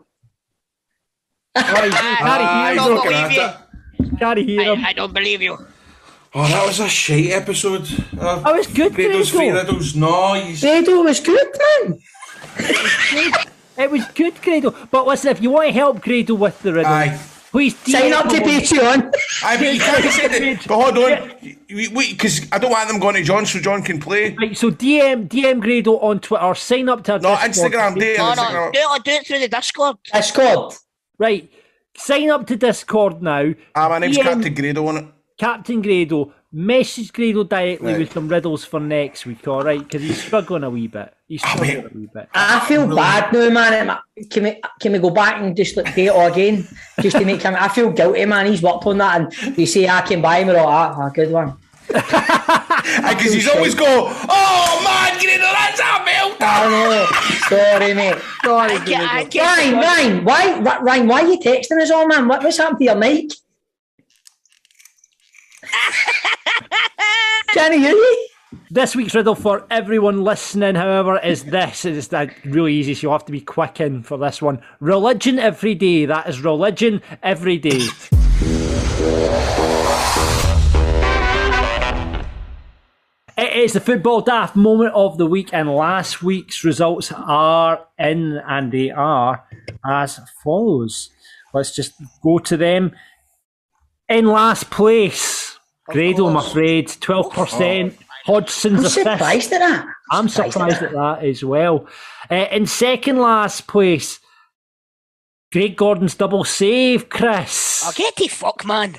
I don't believe you. Can't hear him. I don't believe you. Oh, that was a shite episode. That was good, Those three riddles. No, Grado was good, man. It was good, Grado. But listen, if you want to help Grado with the riddle, please sign up to Patreon. But you can't say that. But hold on, wait, because I don't want them going to John, so John can play. Right, so DM Grado on Twitter. Sign up to our Discord. Instagram. Do it through the Discord. Discord. Right, sign up to Discord now. My name's Captain Grado on it. Captain Grado, message Grado directly with some riddles for next week, all right? Because he's struggling a wee bit. I feel bad now, man. Can we go back and just like, do it all again? Just to make him. I feel guilty, man. He's worked on that, and you say I came by and we're all good one. Because he's always go, oh man, Grado, that's a meltdown. I know. Sorry, mate. Sorry, Ryan. Why are you texting us all, man? What's happened to your mic? Can you hear you? This week's riddle for everyone listening, however, is this. It's really easy, so you'll have to be quick in for this one. Religion every day. That is religion every day. It is the Football Daft moment of the week, and last week's results are in, and they are as follows. Let's just go to them. In last place, Grado, I'm afraid, 12%. Hodgson's I'm surprised at that. I'm surprised at that as well. In second last place, Greg Gordon's double save, Chris. Oh, get the fuck, man.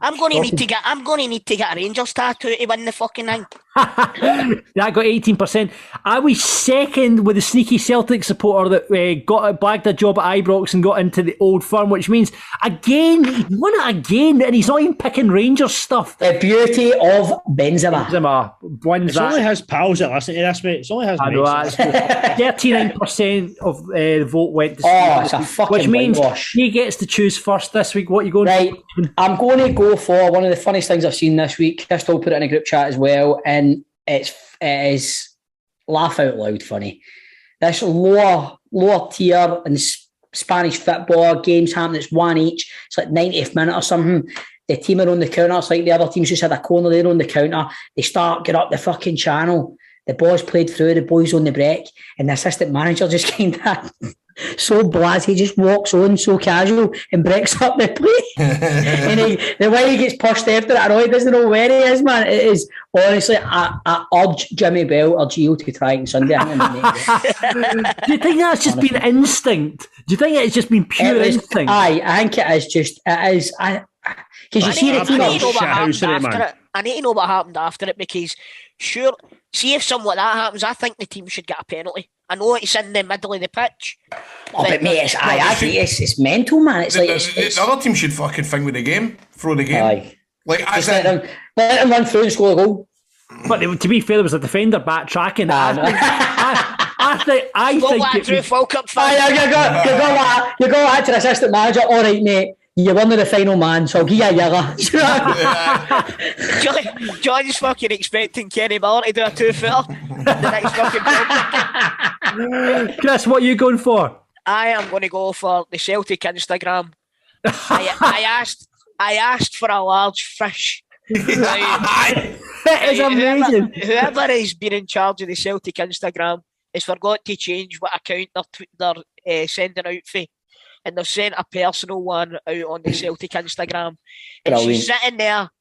I'm going to need to get a Rangers tattoo to win the fucking thing. That got 18%. I was second with the sneaky Celtic supporter that bagged a job at Ibrox and got into the Old Firm, which means again he won it again, and he's not even picking Rangers stuff. The beauty of Benzema wins it's that. Only his pals that listen to this, mate. It's only his mates. 39% of the vote went to it's a fucking which means whitewash. he gets to choose first this week. What are you going right? for? I'm going to go for one of the funniest things I've seen this week. Crystal put it in a group chat as well, and it is laugh out loud funny. This lower tier in Spanish football, games happen, it's one each. It's like 90th minute or something. The team are on the counter. It's like the other team's just had a corner there on the counter. They get up the fucking channel. The ball's played through, the boys on the break, and the assistant manager just kind of so blasé, he just walks on so casual and breaks up the play. And the way he gets pushed after it, I know he doesn't know where he is, man. It is honestly, I urge Jimmy Bell or Gio to try it on Sunday. Do you think that's just been instinct? Do you think it's just been pure instinct? I think it is just, because you see the team. I need to know what happened after it, because sure, see if something like that happens, I think the team should get a penalty. I know it's in the middle of the pitch. But mate, it's mental, man. It's the other team should fucking thing with the game, throw the game. Aye. Like let them run through and score a goal. But to be fair, there was a defender backtracking. I What think that it true was, Falkirk Aye, fan? you go back to the assistant manager. All right, mate. You're one of the final man, so I'll give you a yagger. John's fucking expecting Kenny Miller to do a 2-footer. The next fucking Falkirk. Chris, what are you going for? I am going to go for the Celtic Instagram. I asked for a large fish. It is amazing. Whoever has been in charge of the Celtic Instagram has forgot to change what account they're sending out for. And they've sent a personal one out on the Celtic Instagram. And she's sitting there,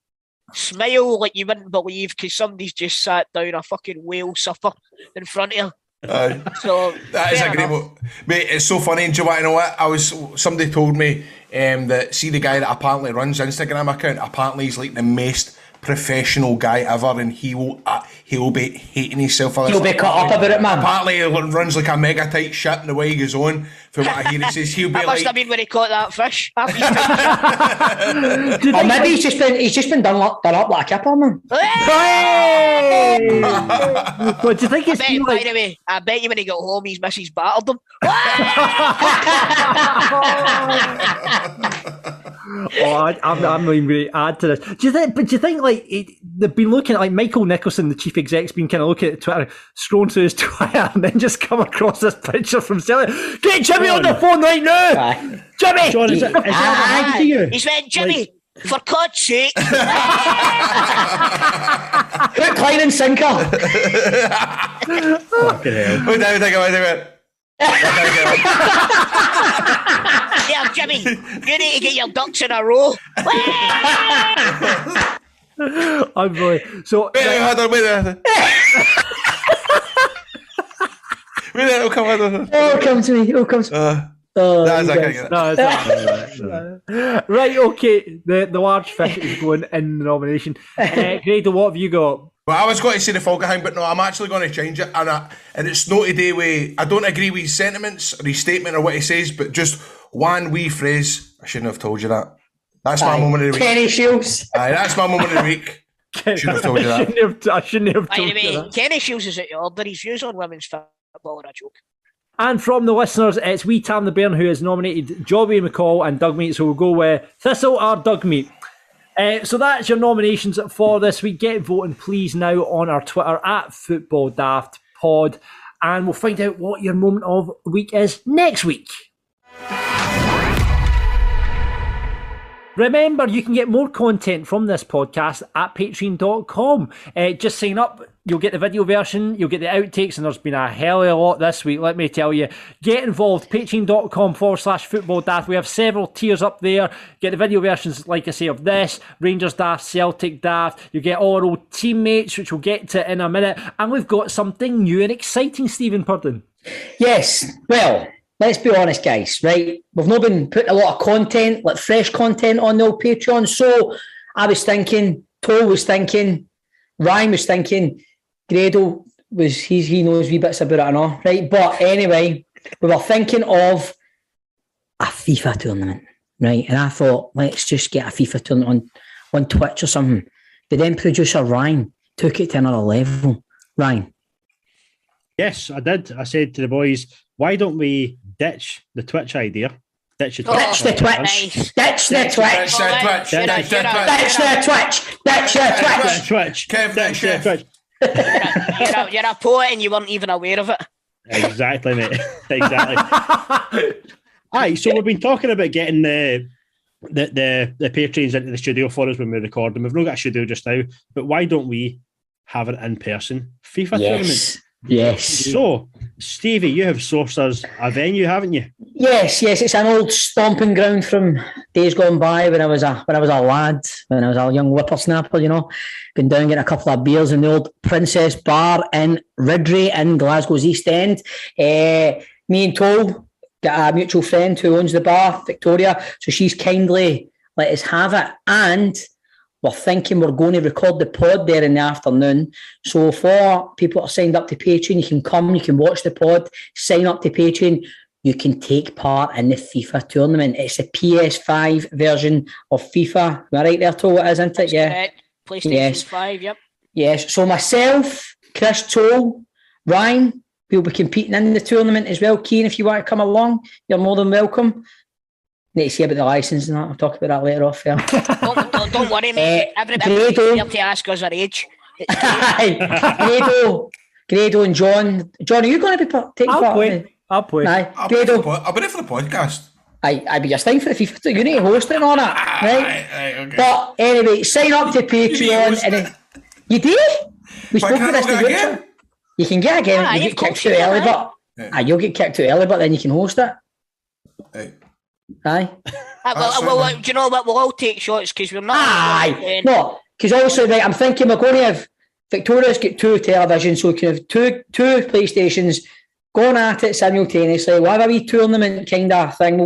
smile like you wouldn't believe, because somebody's just sat down a fucking whale supper in front of her. So that is a great one. Mate, it's so funny. And do you want to know what? Somebody told me that, see, the guy that apparently runs Instagram account, apparently he's like the most professional guy ever, and he will be hating himself. He'll be cut up about it, man. Apparently he runs like a mega tight ship in the way he goes on. From what I hear, he says he'll be that like... must have been when he caught that fish. Or maybe he's just been done up like a kipper, man. What do you think it's By the way, I bet you when he got home his missus battered him. I'm not even going to add to this. Do you think like they've been looking at, like, Michael Nicholson, the chief exec's been kind of looking at Twitter, scrolling through his Twitter, and then just come across this picture from Celtic? Get Jimmy on the phone right now, Jimmy. John, is that to you? He's went, Jimmy, for God's sake. Hook, line and sinker. Fucking hell. Wait a minute. Yeah, Jimmy, you need to get your ducks in a row. I'm really so. Wait there. It'll come. Oh, come to me. Right, okay. The large fish is going in the nomination. Grado, what have you got? Well, I was going to say the Falkirk, but no, I'm actually going to change it, and it's not today with... I don't agree with his sentiments or his statement or what he says, but just one wee phrase. I shouldn't have told you that. That's my moment of the week. Kenny Shields. Aye, that's my moment of the week. Shouldn't have told you that. I shouldn't have told you that. Kenny Shields is at your order. His views on women's football are a joke. And from the listeners, it's Wee Tam the Bairn who has nominated Jobby McCall and Doug Meat, so we'll go with Thistle or Doug Meat. So that's your nominations for this week. Get voting, please, now on our Twitter at FootballDaftPod, and we'll find out what your moment of the week is next week. Remember, you can get more content from this podcast at patreon.com. Just sign up. You'll get the video version, you'll get the outtakes, and there's been a hell of a lot this week, let me tell you. Get involved, patreon.com/footballdaft. We have several tiers up there. Get the video versions, like I say, of this, Rangers Daft, Celtic Daft. You get all our old teammates, which we'll get to in a minute. And we've got something new and exciting, Stephen Purden. Yes, well, let's be honest, guys, right? We've not been putting a lot of content, like fresh content on the old Patreon. So I was thinking, Toll was thinking, Ryan was thinking, Grado he knows wee bits about it and all, right? But anyway, we were thinking of a FIFA tournament, right? And I thought, let's just get a FIFA tournament on Twitch or something. But then producer Ryan took it to another level. Ryan. Yes, I did. I said to the boys, why don't we ditch the Twitch idea? Ditch the Twitch. Ditch the Twitch. Ditch the Twitch. Ditch the Twitch. You're a poet and you weren't even aware of it. Exactly, mate. Exactly. Aye, so we've been talking about getting the patrons into the studio for us when we record them. We've not got a studio just now, but why don't we have an in-person FIFA tournament? Yes. So, Stevie, you have sourced us a venue, haven't you? Yes. It's an old stomping ground from days gone by when I was a lad, when I was a young whippersnapper, going down getting a couple of beers in the old Princess Bar in Ridley in Glasgow's East End. Me and Toll got a mutual friend who owns the bar, Victoria, so she's kindly let us have it, and we're thinking we're going to record the pod there in the afternoon. So for people that are signed up to Patreon, you can come, you can watch the pod, sign up to Patreon, you can take part in the FIFA tournament. It's a PS5 version of FIFA. Am I right there, Toll? It is, isn't it? Yeah. PlayStation 5, yep. Yes. So myself, Chris Toll, Ryan, we'll be competing in the tournament as well. Keane, if you want to come along, you're more than welcome. Need to see about the licence and that. I'll talk about that later off there. don't worry, mate. Everybody's here to ask us our age. Grado and John. John, are you going to be taking part? I'll play. I'll be there for the podcast. I'd be your thing for the FIFA. You need to host it and all that, right? Okay. But anyway, sign up to Patreon. You do? We spoke about this together. You can get again. You get kicked too early, but you'll get kicked too early, but then you can host it. Aye. Well, do you know what? We'll all take shots because we're not. Aye. No, because also, right, I'm thinking we're going to have Victoria's got 2 televisions, so we can have two PlayStations going at it simultaneously. We'll have a wee tournament kind of thing.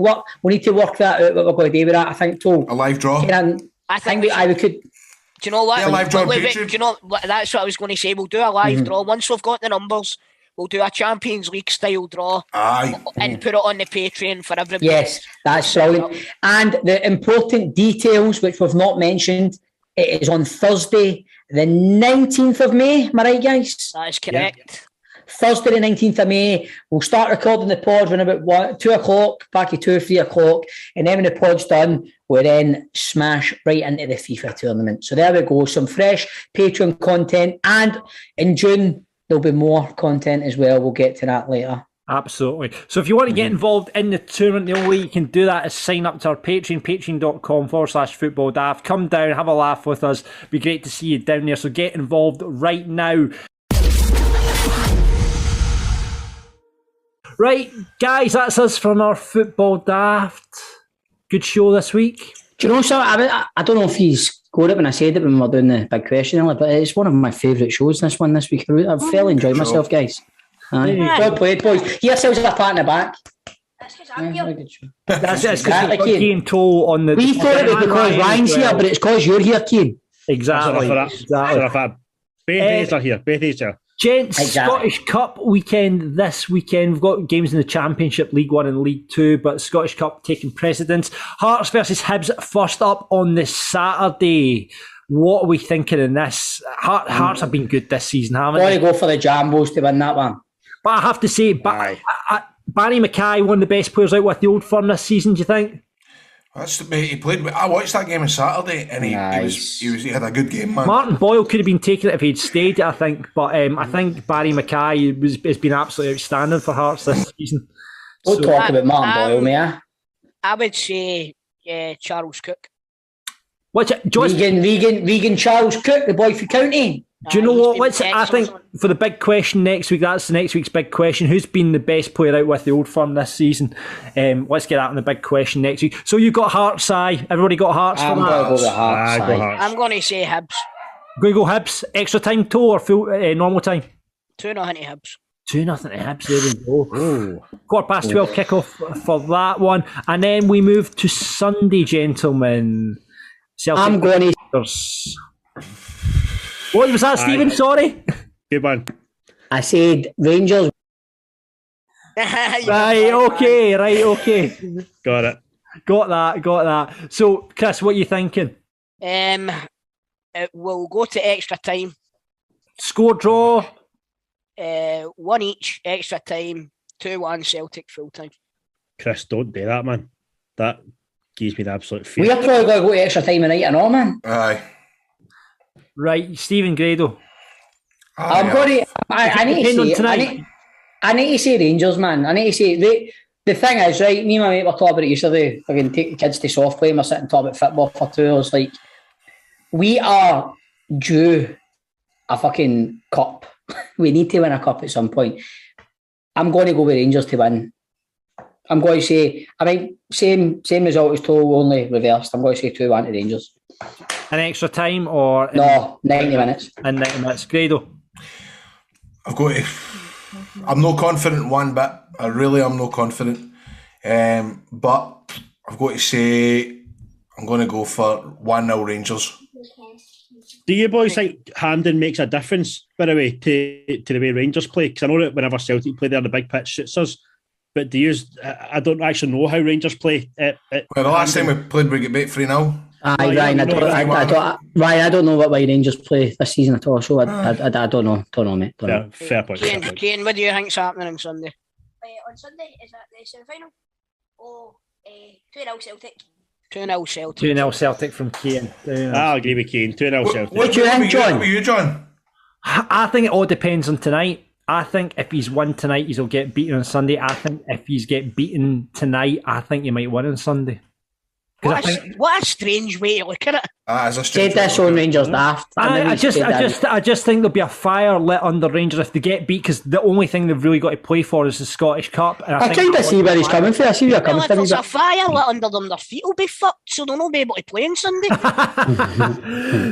We need to work that out. What we're going to do with that, I think. Too. A live draw. I think we could. Do you know what? Yeah, live draw. Do you know that's what I was going to say? We'll do a live draw once we've got the numbers. We'll do a Champions League style draw. Aye. And put it on the Patreon for everybody. Yes, that's brilliant. And the important details, which we've not mentioned, it is on Thursday, the 19th of May. Am I right, guys? That is correct. Yeah. Thursday, the 19th of May. We'll start recording the pod when about 2 o'clock, back at 2 or 3 o'clock. And then when the pod's done, we'll then smash right into the FIFA tournament. So there we go. Some fresh Patreon content. And in June, there'll be more content as well. We'll get to that later. Absolutely. So if you want to get involved in the tournament, the only way you can do that is sign up to our Patreon, patreon.com/football daft. Come down, have a laugh with us. It'd be great to see you down there. So get involved right now. Right, guys, that's us from our Football Daft. Good show this week. Do you know something? I don't know if he's got it when I said it when we were doing the big question, but it's one of my favourite shows, this week. I've fairly enjoyed myself, guys. Well played, boys. Give yourselves a pat in the back. That's because I'm here. That's because you've got Keane Toll on the... We thought it was because Ryan's here, but it's because you're here, Keane. Exactly. Both are here. Gents, Scottish Cup weekend this weekend. We've got games in the Championship, League 1 and League 2, but Scottish Cup taking precedence. Hearts versus Hibs first up on this Saturday. What are we thinking in this? Hearts have been good this season, haven't they? Got to go for the Jambos to win that one. But I have to say, Barry Mackay, one of the best players out with the Old Firm this season, do you think? He played. I watched that game on Saturday, and he had a good game, man. Martin Boyle could have been taking it if he'd stayed, I think. But I think Barry Mackay has been absolutely outstanding for Hearts this season. We'll talk about Martin Boyle, mate. I would say Charles Cook. What's it? Regan Charles Cook, the boy from County. Do you know what? I think for the big question next week, that's the next week's big question. Who's been the best player out with the Old Firm this season? Let's get that on the big question next week. So you got Hearts, everybody got Hearts for that? I'm going to go with Hearts. I'm going to say Hibs. Going to go Hibs. Extra time, toe or full normal time? 2-0 to Hibs. 2-0 to Hibs. There we go. 12:15 kickoff for that one. And then we move to Sunday, gentlemen. Celtic I'm going to... What was that, Stephen? Sorry. Good one. I said Rangers. Right, okay. Got it. Got that. So, Chris, what are you thinking? It will go to extra time. Score draw? 1 each, extra time, 2-1 Celtic full time. Chris, don't do that, man. That gives me the absolute fear. We're probably going to go to extra time tonight and all, man. Aye. Right, Stephen Grado. I'm going to... I need to say Rangers, man. I need to say... The thing is, right, me and my mate were talking about it yesterday. I can take the kids to soft play and we're sitting and talking about football for 2 hours. Like, we are due a fucking cup. We need to win a cup at some point. I'm going to go with Rangers to win. I'm going to say... I mean, same result as Toll, only reversed. I'm going to say 2-1 to Rangers. An extra time or... No, 90 minutes. And 90 minutes. Grado. I'm not confident one bit. I really am not confident. But I've got to say I'm going to go for 1-0 Rangers. Do you boys think Hampden makes a difference, by the way, to the way Rangers play? Because I know that whenever Celtic play there, the big pitch suits us. But I don't actually know how Rangers play. Well, the last time we played, we got beat 3-0. Aye, Ryan, I don't know what way Rangers play this season at all, so I don't know, mate. Fair point. Kane, what do you think's happening on Sunday? On Sunday, is that the semi-final? 2-0 Celtic. 2-0 Celtic. 2-0 Celtic from Kane. I'll agree with Kane. 2-0 Celtic. What do you think, John? What are you, John? I think it all depends on tonight. I think if he's won tonight, he'll get beaten on Sunday. I think if he's get beaten tonight, I think he might win on Sunday. What a strange way to look at it. Said this on Rangers Daft. I just think there'll be a fire lit under Rangers if they get beat, because the only thing they've really got to play for is the Scottish Cup. And I kind of see where he's coming from. I see where you're coming from. If there's a fire lit under them, their feet will be fucked, so they'll not be able to play on Sunday.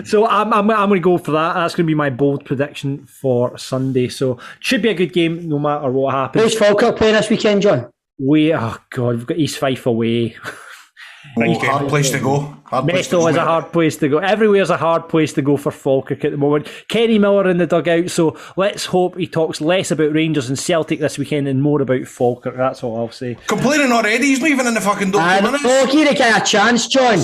So I'm going to go for that. That's going to be my bold prediction for Sunday. So should be a good game no matter what happens. Who's Falkirk playing this weekend, John? We've got East Fife away. Hard place to go. Mesto is a hard place to go. Everywhere's a hard place to go for Falkirk at the moment. Kenny Miller in the dugout, so let's hope he talks less about Rangers and Celtic this weekend and more about Falkirk. That's all I'll say. Complaining already, he's leaving in the fucking door. Give the guy a chance, John.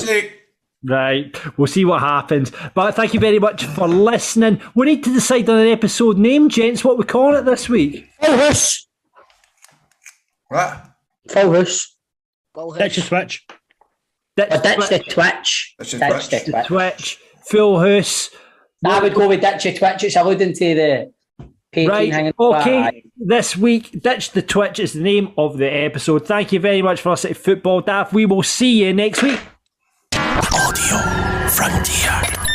Right, we'll see what happens. But thank you very much for listening. We need to decide on an episode name, gents. What we're calling it this week? Full House. What? Full House. Ditch the Twitch. Ditch the Twitch. Ditch the Twitch. Full House. I would go with Ditch the Twitch. It's alluding to the painting hanging. Okay. This week, Ditch the Twitch is the name of the episode. Thank you very much for listening to Football Daft. We will see you next week. Audio Frontier.